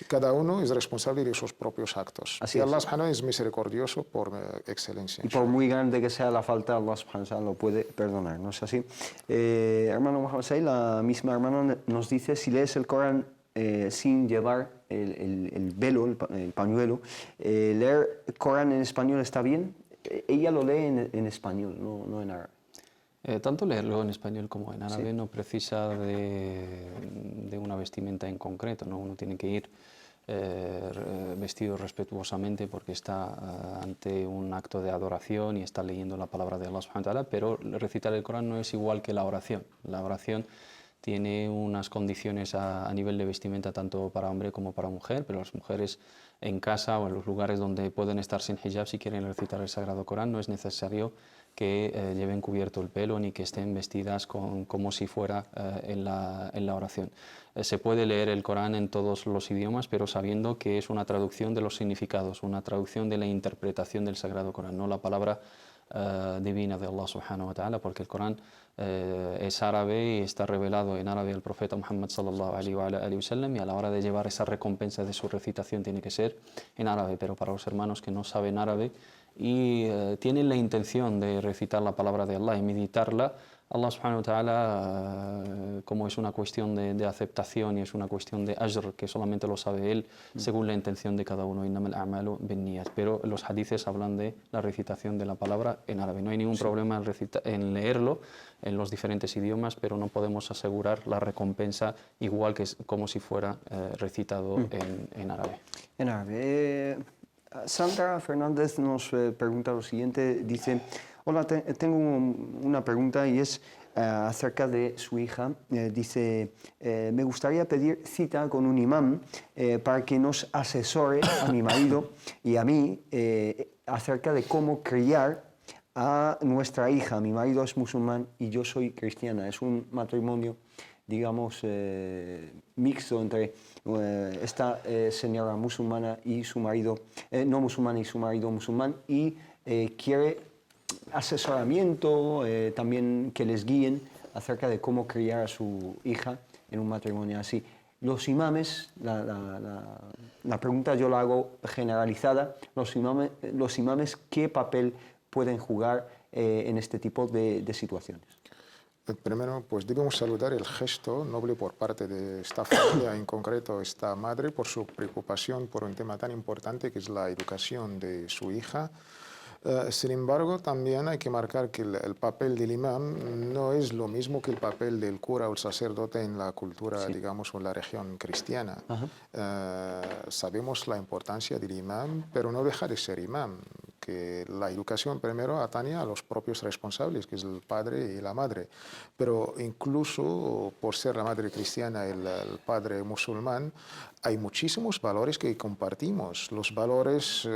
cada uno es responsable de sus propios actos. Así y es. Allah subhanahu wa ta'ala es misericordioso por excelencia. Y por muy grande que sea la falta, Allah subhanahu wa ta'ala lo puede perdonar, ¿no es así? Hermano Mohamed Said, la misma hermana nos dice, si lees el Corán sin llevar el velo, el pañuelo, ¿leer el Corán en español está bien? Ella lo lee en español, no en árabe. Tanto leerlo en español como en árabe no precisa de una vestimenta en concreto, ¿no? Uno tiene que ir vestido respetuosamente porque está ante un acto de adoración y está leyendo la palabra de Allah subhanahu wa ta'ala, pero recitar el Corán no es igual que la oración. La oración tiene unas condiciones a nivel de vestimenta tanto para hombre como para mujer, pero las mujeres en casa o en los lugares donde pueden estar sin hijab, si quieren recitar el Sagrado Corán, no es necesario que lleven cubierto el pelo ni que estén vestidas como si fuera en la oración. Se puede leer el Corán en todos los idiomas, pero sabiendo que es una traducción de los significados, una traducción de la interpretación del Sagrado Corán, no la palabra divina de Allah subhanahu wa ta'ala, porque el Corán es árabe y está revelado en árabe al profeta Muhammad sallallahu alaihi wa sallam, y a la hora de llevar esa recompensa de su recitación tiene que ser en árabe, pero para los hermanos que no saben árabe y tienen la intención de recitar la palabra de Allah y meditarla, Allah subhanahu wa ta'ala, como es una cuestión de aceptación y es una cuestión de ajr, que solamente lo sabe Él, según la intención de cada uno, innamal a'malu binniyat. Pero los hadices hablan de la recitación de la palabra en árabe. No hay ningún problema en leerlo en los diferentes idiomas, pero no podemos asegurar la recompensa igual que como si fuera recitado en árabe. En árabe. Sandra Fernández nos pregunta lo siguiente, dice, hola, tengo una pregunta y es acerca de su hija. Dice, me gustaría pedir cita con un imán para que nos asesore a mi marido y a mí acerca de cómo criar a nuestra hija. Mi marido es musulmán y yo soy cristiana. Es un matrimonio, digamos, mixto entre esta señora musulmana y su marido no musulmán y su marido musulmán, y quiere asesoramiento, también que les guíen acerca de cómo criar a su hija en un matrimonio así. Los imames, la pregunta yo la hago generalizada, los imames, ¿qué papel pueden jugar en este tipo de situaciones? Primero, pues debemos saludar el gesto noble por parte de esta familia, en concreto esta madre, por su preocupación por un tema tan importante que es la educación de su hija. Sin embargo, también hay que marcar que el papel del imán no es lo mismo que el papel del cura o el sacerdote en la cultura, digamos, o en la región cristiana. Sabemos la importancia del imán, pero no deja de ser imán, que la educación primero atañe a los propios responsables, que es el padre y la madre. Pero incluso por ser la madre cristiana y el padre musulmán, hay muchísimos valores que compartimos. Los valores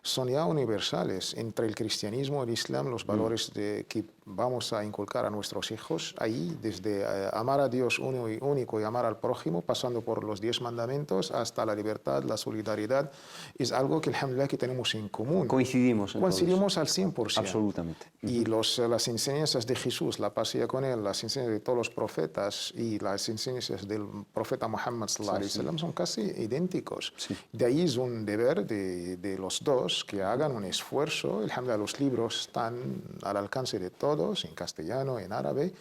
son ya universales. Entre el cristianismo y el islam, los valores que vamos a inculcar a nuestros hijos, ahí desde amar a Dios único y amar al prójimo, pasando por los 10 mandamientos hasta la libertad, la solidaridad, es algo que alhamdulillah que tenemos en común. Coincidimos en Coincidimos al 100%. Absolutamente. Y las enseñanzas de Jesús, la paz sea con él, las enseñanzas de todos los profetas y las enseñanzas del profeta Muhammad sallallahu alaihi wasallam son casi idénticos. De ahí es un deber de los dos que hagan un esfuerzo. Alhamdulillah, los libros están al alcance de todos, en castellano, en árabe.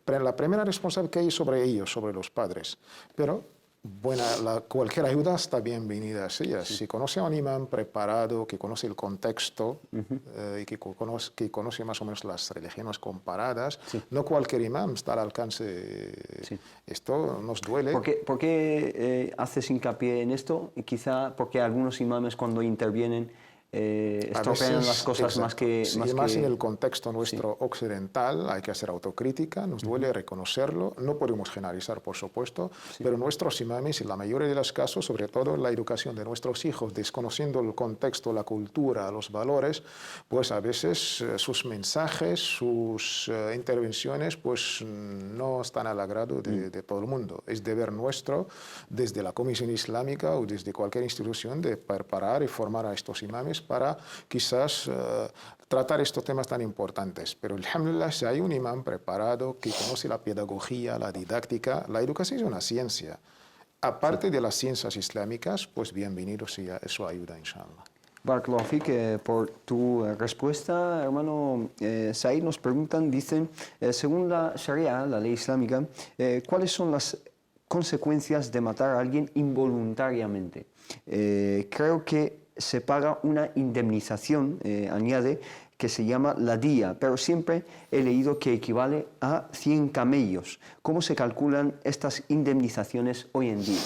La primera responsabilidad que hay sobre ellos, sobre los padres. Pero cualquier ayuda está bienvenida. Si conoce a un imán preparado, que conoce el contexto y que conoce más o menos las religiones comparadas, no cualquier imán está al alcance. Esto nos duele. ¿Por qué haces hincapié en esto? Quizá porque algunos imames cuando intervienen estropean las cosas más que... Sí, más más que... en el contexto nuestro occidental hay que hacer autocrítica, nos duele reconocerlo, no podemos generalizar por supuesto, pero nuestros imames en la mayoría de los casos, sobre todo en la educación de nuestros hijos, desconociendo el contexto, la cultura, los valores, pues a veces sus mensajes, sus intervenciones pues no están al agrado de todo el mundo. Es deber nuestro desde la Comisión Islámica o desde cualquier institución de preparar y formar a estos imames para quizás tratar estos temas tan importantes. Pero, alhamdulillah, si hay un imán preparado que conoce la pedagogía, la didáctica, la educación es una ciencia. Aparte de las ciencias islámicas, pues bienvenido si eso ayuda, inshallah. Barakallahu fik, por tu respuesta, hermano Said. Nos preguntan, dicen, según la Sharia, la ley islámica, ¿cuáles son las consecuencias de matar a alguien involuntariamente? Creo que se paga una indemnización, añade, que se llama la día, pero siempre he leído que equivale a 100 camellos. ¿Cómo se calculan estas indemnizaciones hoy en día?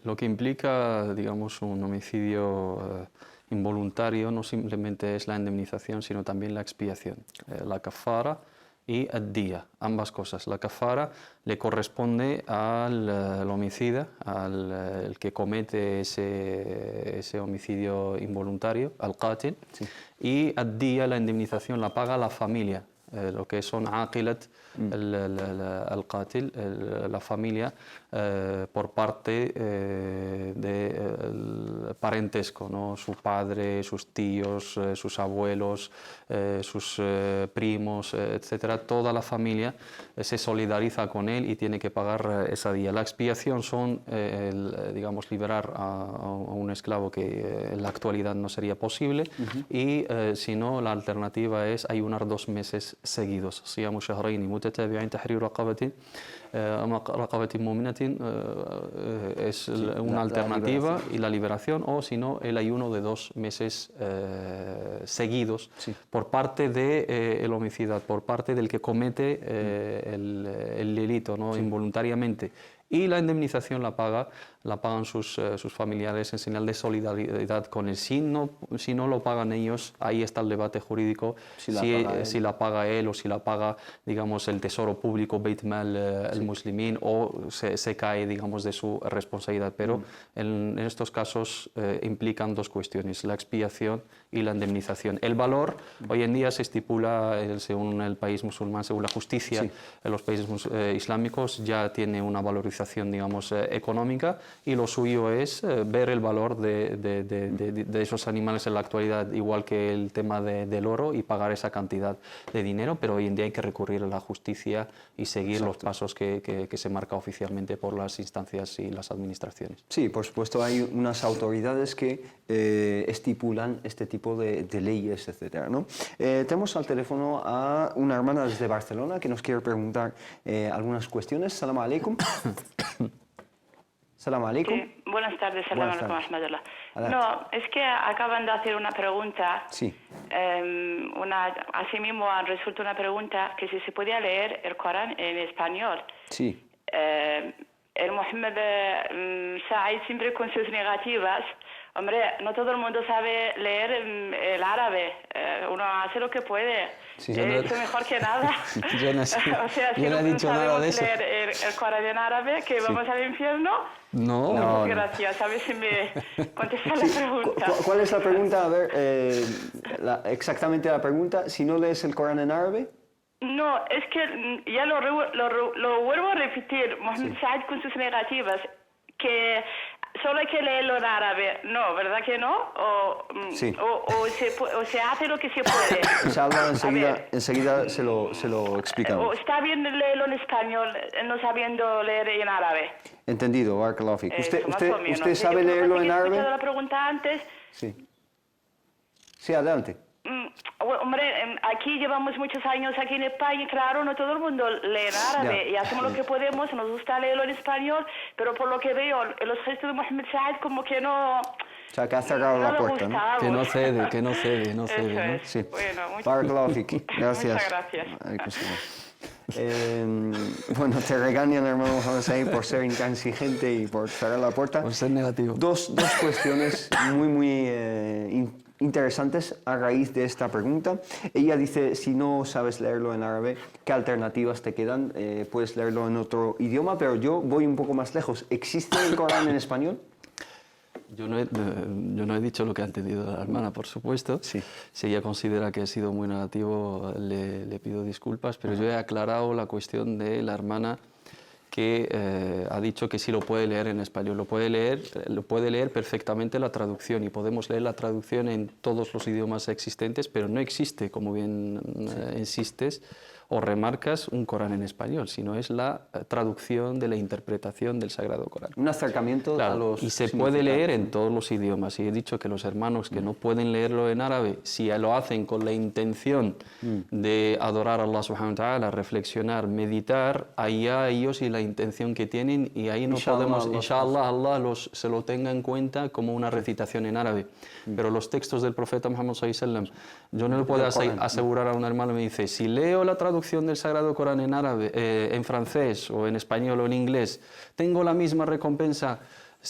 Lo que implica, digamos, un homicidio involuntario no simplemente es la indemnización, sino también la expiación, la kafara y el día, ambas cosas. La kafara le corresponde al homicida, al que comete ese homicidio involuntario, al qatil, sí. Y el día, la indemnización, la paga la familia, lo que son aqilat, el qatil, la familia, por parte del parentesco, ¿no? Su padre, sus tíos, sus abuelos, sus primos, etcétera. Toda la familia se solidariza con él y tiene que pagar esa día. La expiación son, digamos, liberar a un esclavo que en la actualidad no sería posible, y si no, la alternativa es ayunar 2 meses seguidos. صيام شهرين متتابعين تحرير رقبة رقبة مؤمنة es una alternativa, y la liberación, o si no, el ayuno de 2 meses seguidos, sí. Por parte del homicida, por parte del que comete el delito, ¿no? Sí. Involuntariamente. Y la indemnización la pagan sus familiares en señal de solidaridad con él. Si no lo pagan ellos, ahí está el debate jurídico, si la paga él o si la paga, digamos, el tesoro público, Beit Mal, el muslimín, o se cae, digamos, de su responsabilidad. Pero en estos casos implican 2 cuestiones, la expiación y la indemnización. El valor hoy en día se estipula, según el país musulmán, según la justicia, sí. En los países islámicos ya tiene una valorización, digamos, económica, y lo suyo es ver el valor de esos animales en la actualidad, igual que el tema del oro, y pagar esa cantidad de dinero, pero hoy en día hay que recurrir a la justicia y seguir Exacto. Los pasos que se marca oficialmente por las instancias y las administraciones. Sí, por supuesto, hay unas autoridades que estipulan este tipo de leyes, etc., ¿no? Tenemos al teléfono a una hermana desde Barcelona que nos quiere preguntar algunas cuestiones. Salam alaikum. Salam alaikum. Sí, buenas tardes, salam alaikum, Ahmadullah. No, es que acaban de hacer una pregunta. Sí. Así mismo resulta una pregunta que si se podía leer el Corán en español. Sí. El Mohammed Said, siempre con sus negativas. Hombre, no todo el mundo sabe leer el árabe. Uno hace lo que puede. Sí, es mejor que nada. Yo no sé. O sea, si no dicho nada de eso. Leer el Corán en árabe, que vamos al infierno. No. Gracias. A ver si me contesta la pregunta. ¿Cuál es la pregunta? A ver, exactamente la pregunta. Si no lees el Corán en árabe. No, es que ya lo vuelvo a repetir. Mohammed Said con sus negativas, que solo hay que leerlo en árabe. No, ¿verdad que no? O se hace lo que se puede. Inshallah, enseguida se lo explicamos. O está bien leerlo en español, no sabiendo leer en árabe. Entendido, Barakallahu fik. ¿Usted sabe leerlo en árabe? ¿He escuchado la pregunta antes? Sí, adelante. Hombre, aquí llevamos muchos años aquí en España, claro, no todo el mundo lee en árabe, y hacemos lo que podemos, nos gusta leerlo en español, pero por lo que veo, los gestos de Mohammed Said como que no... O sea, que ha cerrado la puerta, ¿no? Que no cede, ¿no? Sí. Bueno, Barakallahu fik. Gracias. Muchas gracias. Bueno, te regañan, hermano Mohamed Said, por ser intransigente y por cerrar la puerta. Por ser negativo. Dos cuestiones muy interesantes a raíz de esta pregunta. Ella dice, si no sabes leerlo en árabe, ¿qué alternativas te quedan? Puedes leerlo en otro idioma, pero yo voy un poco más lejos. ¿Existe el Corán en español? Yo no he dicho lo que ha entendido la hermana, por supuesto. Sí. Si ella considera que he sido muy negativo, le pido disculpas, pero yo he aclarado la cuestión de la hermana que ha dicho que sí lo puede leer en español. Lo puede leer perfectamente la traducción y podemos leer la traducción en todos los idiomas existentes, pero no existe, como bien insistes o remarcas, un Corán en español, sino es la traducción de la interpretación del Sagrado Corán. Un acercamiento a los y se puede leer en todos los idiomas. Y he dicho que los hermanos que no pueden leerlo en árabe, si lo hacen con la intención de adorar a Allah subhanahu wa ta'ala, reflexionar, meditar, ahí a ellos y la intención que tienen, y ahí no podemos, inshallah, Allah se lo tenga en cuenta como una recitación en árabe. Pero los textos del profeta Muhammad sallallahu alaihi wasallam, yo no le puedo asegurar a un hermano, me dice, si leo la traducción del Sagrado Corán en árabe, en francés o en español o en inglés, tengo la misma recompensa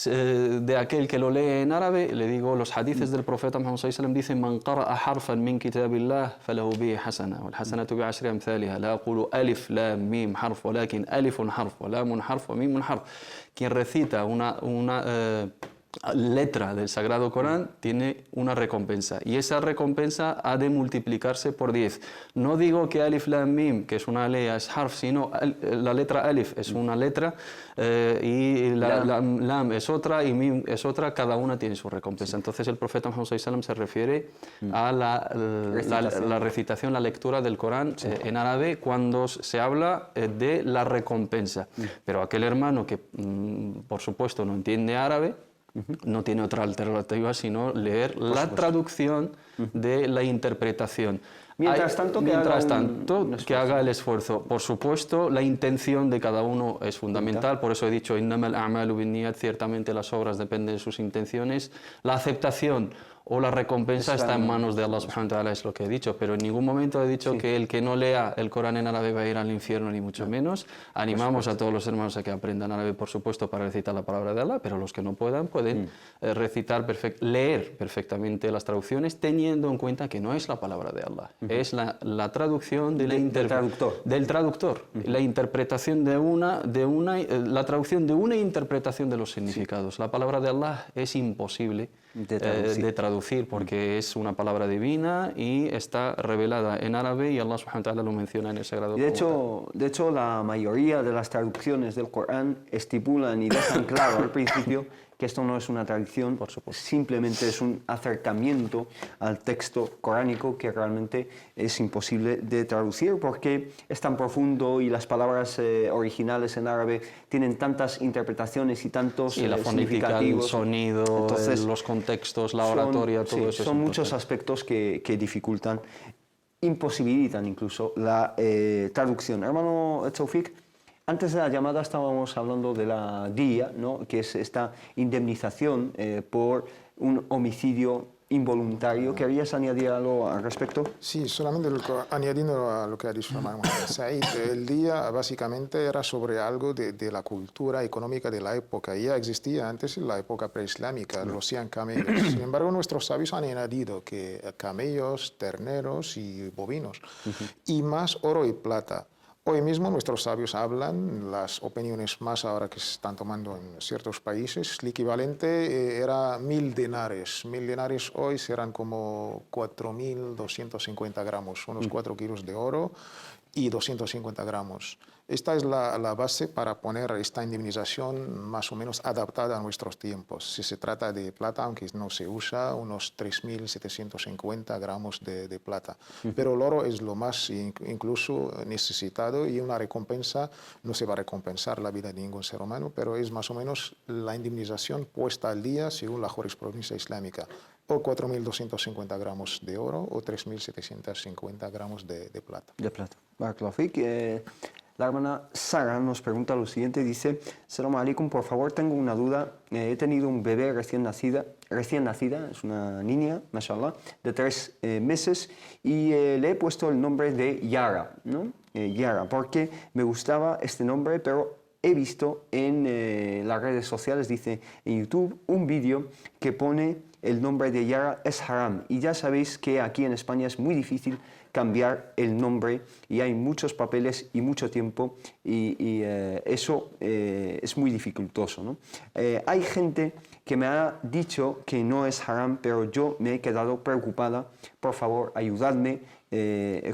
de aquel que lo lee en árabe. Le digo, los hadices del profeta Muhammad sallallahu alaihi wasallam dicen, man qara'a harfan min kitabillah falahu bihi hasana wal hasanatu bi ashri amthaliha la aqulu alif lam mim harf walakin alifun harf wa lamun harf wa mimun harf. Quien recita una letra del Sagrado Corán tiene una recompensa, y esa recompensa ha de multiplicarse por 10. No digo que alif lam mim, que es una lea, es harf, sino la letra alif es una letra y lam es otra y mim es otra, cada una tiene su recompensa. Entonces el profeta Muhammad sallallahu alaihi wasallam se refiere a la recitación, la lectura del Corán en árabe cuando se habla de la recompensa. Pero aquel hermano que por supuesto no entiende árabe, no tiene otra alternativa sino leer la traducción de la interpretación. Mientras tanto, que haga el esfuerzo. Por supuesto, la intención de cada uno es fundamental, por eso he dicho, innamal a'malu binniyat, ciertamente las obras dependen de sus intenciones. La aceptación o la recompensa está en manos de Allah subhanahu wa ta'ala, es lo que he dicho, pero en ningún momento he dicho que el que no lea el Corán en árabe va a ir al infierno, ni mucho menos. Animamos a todos los hermanos a que aprendan árabe, por supuesto, para recitar la palabra de Allah, pero los que no puedan pueden leer perfectamente las traducciones, teniendo en cuenta que no es la palabra de Allah, es la traducción del traductor, la interpretación la traducción de una interpretación de los significados. La palabra de Allah es imposible de traducir porque es una palabra divina y está revelada en árabe, y Allah subhanahu wa ta'ala lo menciona en el Sagrado Corán. De hecho, la mayoría de las traducciones del Corán estipulan y dejan claro al principio que esto no es una traducción, simplemente es un acercamiento al texto coránico que realmente es imposible de traducir porque es tan profundo y las palabras originales en árabe tienen tantas interpretaciones y tantos la fonética, el sonido, entonces, los contextos, la oratoria, todo eso. Son muchos aspectos que dificultan, imposibilitan incluso la traducción. Hermano Taufik, antes de la llamada estábamos hablando de la día, ¿no? Que es esta indemnización por un homicidio involuntario. ¿Querías añadir algo al respecto? Sí, solamente añadiendo a lo que ha dicho Mohamed Said, el día básicamente era sobre algo de la cultura económica de la época. Ya existía antes en la época preislámica, los 100 camellos. Sin embargo, nuestros sabios han añadido que camellos, terneros y bovinos, y más oro y plata. Hoy mismo nuestros sabios hablan, las opiniones más ahora que se están tomando en ciertos países, el equivalente era 1000 denares. 1000 denares hoy serán como 4.250 gramos, unos 4 kilos de oro y 250 gramos. Esta es la base para poner esta indemnización más o menos adaptada a nuestros tiempos. Si se trata de plata, aunque no se usa, unos 3.750 gramos de plata. Pero el oro es lo más incluso necesitado, y una recompensa, no se va a recompensar la vida de ningún ser humano, pero es más o menos la indemnización puesta al día según la jurisprudencia islámica. O 4.250 gramos de oro o 3.750 gramos de plata. De plata. Barakallahu fik. La hermana Sara nos pregunta lo siguiente, dice: Salam alaikum, por favor, tengo una duda. He tenido un bebé recién nacida, es una niña, mashallah, de 3 meses, y le he puesto el nombre de Yara, ¿no? Yara, porque me gustaba este nombre, pero he visto en las redes sociales, dice en YouTube, un vídeo que pone el nombre de Yara es haram. Y ya sabéis que aquí en España es muy difícil cambiar el nombre y hay muchos papeles y mucho tiempo y eso es muy dificultoso, ¿no? Hay gente que me ha dicho que no es haram, pero yo me he quedado preocupada. Por favor, ayudadme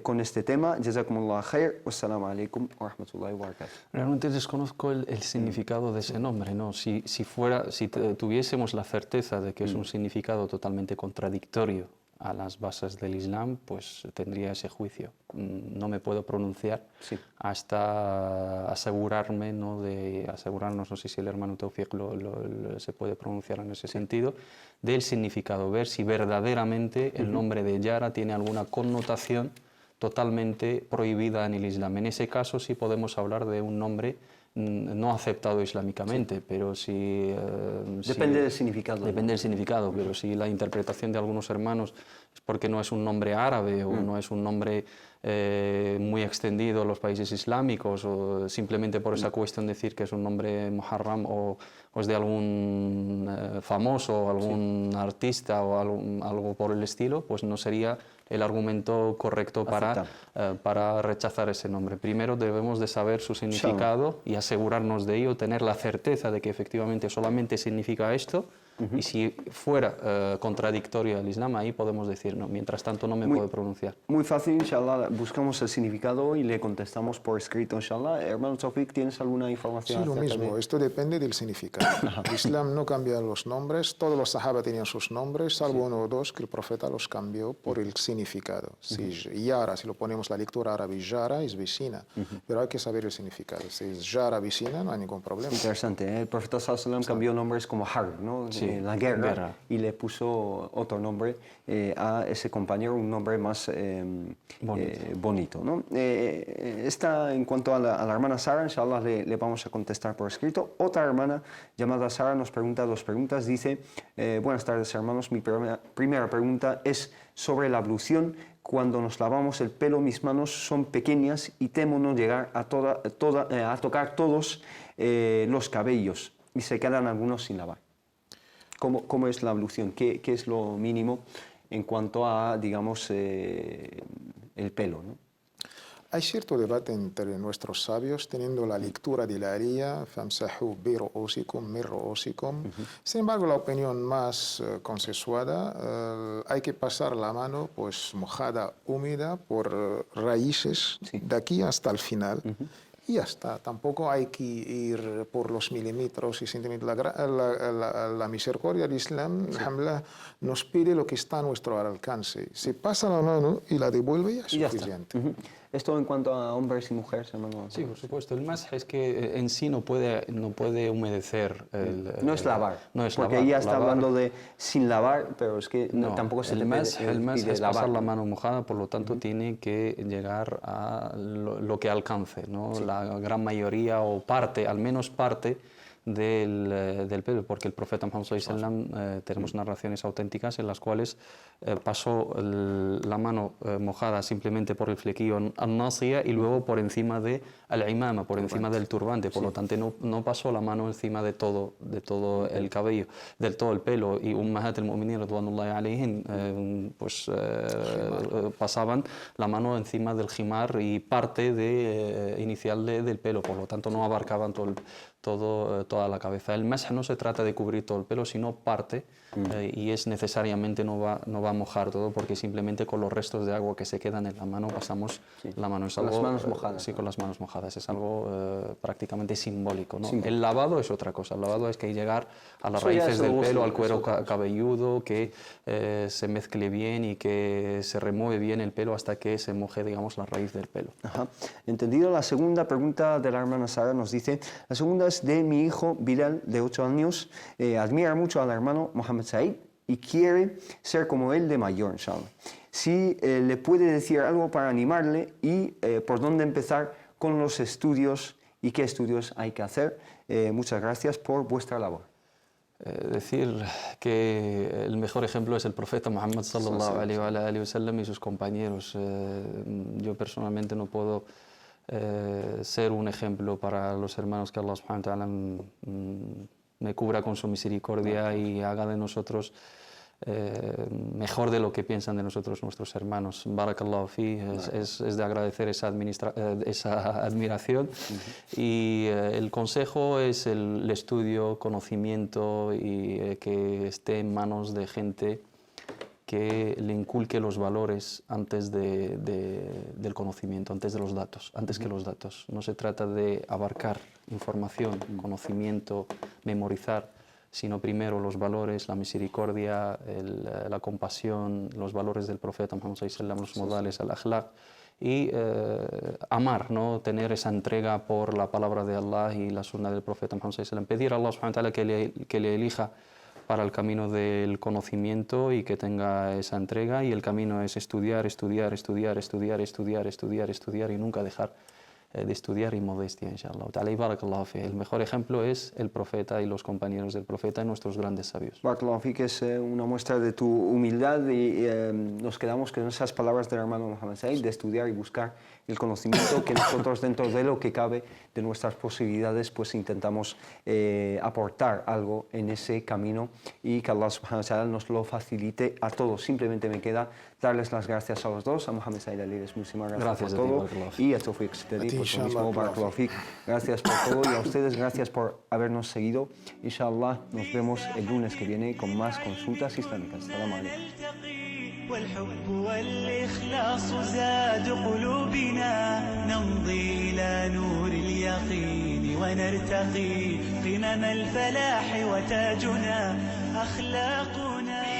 con este tema. Jazakumullah khair. Wassalamu alaikum wa rahmatullahi wa barakatuh. Realmente desconozco el significado de ese nombre, ¿no? Si tuviésemos la certeza de que es un significado totalmente contradictorio a las bases del Islam, pues tendría ese juicio. No me puedo pronunciar hasta asegurarnos, no sé si el hermano Tawfiq se puede pronunciar en ese sentido, del significado, ver si verdaderamente el nombre de Yara tiene alguna connotación totalmente prohibida en el Islam. En ese caso sí podemos hablar de un nombre no aceptado islámicamente, pero si... Depende del significado. Depende del significado, pero si la interpretación de algunos hermanos es porque no es un nombre árabe o no es un nombre muy extendido en los países islámicos, o simplemente por esa cuestión decir que es un nombre muharram o es de algún famoso o algún artista o algo por el estilo, pues no sería el argumento correcto para rechazar ese nombre. Primero debemos de saber su significado y asegurarnos de ello, tener la certeza de que efectivamente solamente significa esto, y si fuera contradictorio al Islam, ahí podemos decir, no, mientras tanto no me puedo pronunciar. Muy fácil, inshallah, buscamos el significado y le contestamos por escrito, inshallah. Hermano Tawfiq, ¿tienes alguna información? Sí, lo mismo, esto depende del significado. El Islam no cambia los nombres, todos los sahaba tenían sus nombres, salvo uno o dos que el profeta los cambió por el significado. Si Yara, si lo ponemos la lectura árabe, Yara es vecina, pero hay que saber el significado. Si es Yara vecina, no hay ningún problema. Interesante, ¿eh? El profeta sallallahu alaihi wasallam cambió nombres como Harb, ¿no? La guerra, y le puso otro nombre a ese compañero, un nombre más bonito, ¿no? En cuanto a la hermana Sara, inshallah le vamos a contestar por escrito. Otra hermana llamada Sara nos pregunta 2 preguntas. Dice: buenas tardes, hermanos, mi primera pregunta es sobre la ablución. Cuando nos lavamos el pelo, mis manos son pequeñas y temo no llegar a tocar todos los cabellos y se quedan algunos sin lavar. ¿Cómo es la ablución? ¿Qué es lo mínimo en cuanto a, digamos, el pelo, ¿no? Hay cierto debate entre nuestros sabios, teniendo la lectura de la Aliyah, famsahu bi ru'usikum min ru'usikum. Sin embargo, la opinión más consensuada, hay que pasar la mano pues mojada, húmeda, por raíces, de aquí hasta el final. Y ya está, tampoco hay que ir por los milímetros y centímetros. La misericordia del Islam, alhamdulillah, nos pide lo que está a nuestro alcance. Se pasa la mano y la devuelve, ya es suficiente. Esto en cuanto a hombres y mujeres, hermano. Sí, por supuesto. El más es que en sí no puede humedecer. No es lavar, porque ella está hablando de sin lavar, pero es que tampoco se el más es pasar la mano mojada, por lo tanto tiene que llegar a lo que alcance, ¿no? La gran mayoría o parte, al menos parte del pelo, porque el profeta Muhammad sallallahu alaihi wasallam, tenemos narraciones auténticas en las cuales pasó la mano mojada simplemente por el flequillo al-nasiya y luego por encima de al-imama, por encima del turbante, por lo tanto no pasó la mano encima de todo el cabello, del todo el pelo, y ummahat al-mu'minin radwanullahi alayhin pues pasaban la mano encima del jimar y parte inicial del pelo, por lo tanto no abarcaban toda la cabeza. El masah no se trata de cubrir todo el pelo, sino parte, y es necesariamente no va a mojar todo, porque simplemente con los restos de agua que se quedan en la mano pasamos la mano. Con las manos mojadas. Sí, con las manos mojadas. Es algo prácticamente simbólico, ¿no? El lavado es otra cosa. El lavado es que hay que llegar a las raíces del pelo, al cuero cabelludo, que se mezcle bien y que se remueve bien el pelo hasta que se moje, digamos, la raíz del pelo. Ajá. Entendido. La segunda pregunta de la hermana Sara nos dice: la segunda es de mi hijo Bilal, de 8 años. Admira mucho al hermano Mohammed Said y quiere ser como él de mayor, inshallah. Si le puede decir algo para animarle y por dónde empezar con los estudios y qué estudios hay que hacer. Muchas gracias por vuestra labor. Decir que el mejor ejemplo es el profeta Muhammad sallallahu alaihi wa sallam y sus compañeros. Yo personalmente no puedo ser un ejemplo para los hermanos, que Allah subhanahu wa ta'ala me cubra con su misericordia y haga de nosotros mejor de lo que piensan de nosotros nuestros hermanos. Barakallahu fi, es de agradecer esa admiración. Y el consejo es el estudio, conocimiento y que esté en manos de gente que le inculque los valores antes del conocimiento, antes de los datos, antes que los datos. No se trata de abarcar información, conocimiento, memorizar, sino primero los valores, la misericordia, la compasión, los valores del profeta Muhammad sallallahu alaihi wasallam, los modales, el akhlaq, y amar, ¿no? Tener esa entrega por la palabra de Allah y la sunna del profeta Muhammad sallallahu alaihi wasallam. Pedir a Allah subhanahu wa ta'ala que le elija para el camino del conocimiento y que tenga esa entrega, y el camino es estudiar, estudiar, estudiar, estudiar, estudiar, estudiar, estudiar y nunca dejar de estudiar, y modestia, inshallah. El mejor ejemplo es el profeta y los compañeros del profeta y nuestros grandes sabios. Barakallahu fik, es una muestra de tu humildad, y nos quedamos con esas palabras del hermano Mohammed Said, de estudiar y buscar el conocimiento, que nosotros, dentro de lo que cabe de nuestras posibilidades, pues intentamos aportar algo en ese camino, y que Allah subhanahu wa ta'ala nos lo facilite a todos. Simplemente me queda darles las gracias a los dos, a Mohammed Said Alides, muchísimas gracias por todo, y a Tawfiq Sitali por lo mismo. Barakallahu fik, gracias por todo, y a ustedes gracias por habernos seguido. Inshallah nos vemos el lunes que viene con más consultas islámicas. Salam alaikum. والحب والإخلاص زاد قلوبنا نمضي إلى نور اليقين ونرتقي قمم الفلاح وتاجنا أخلاقنا.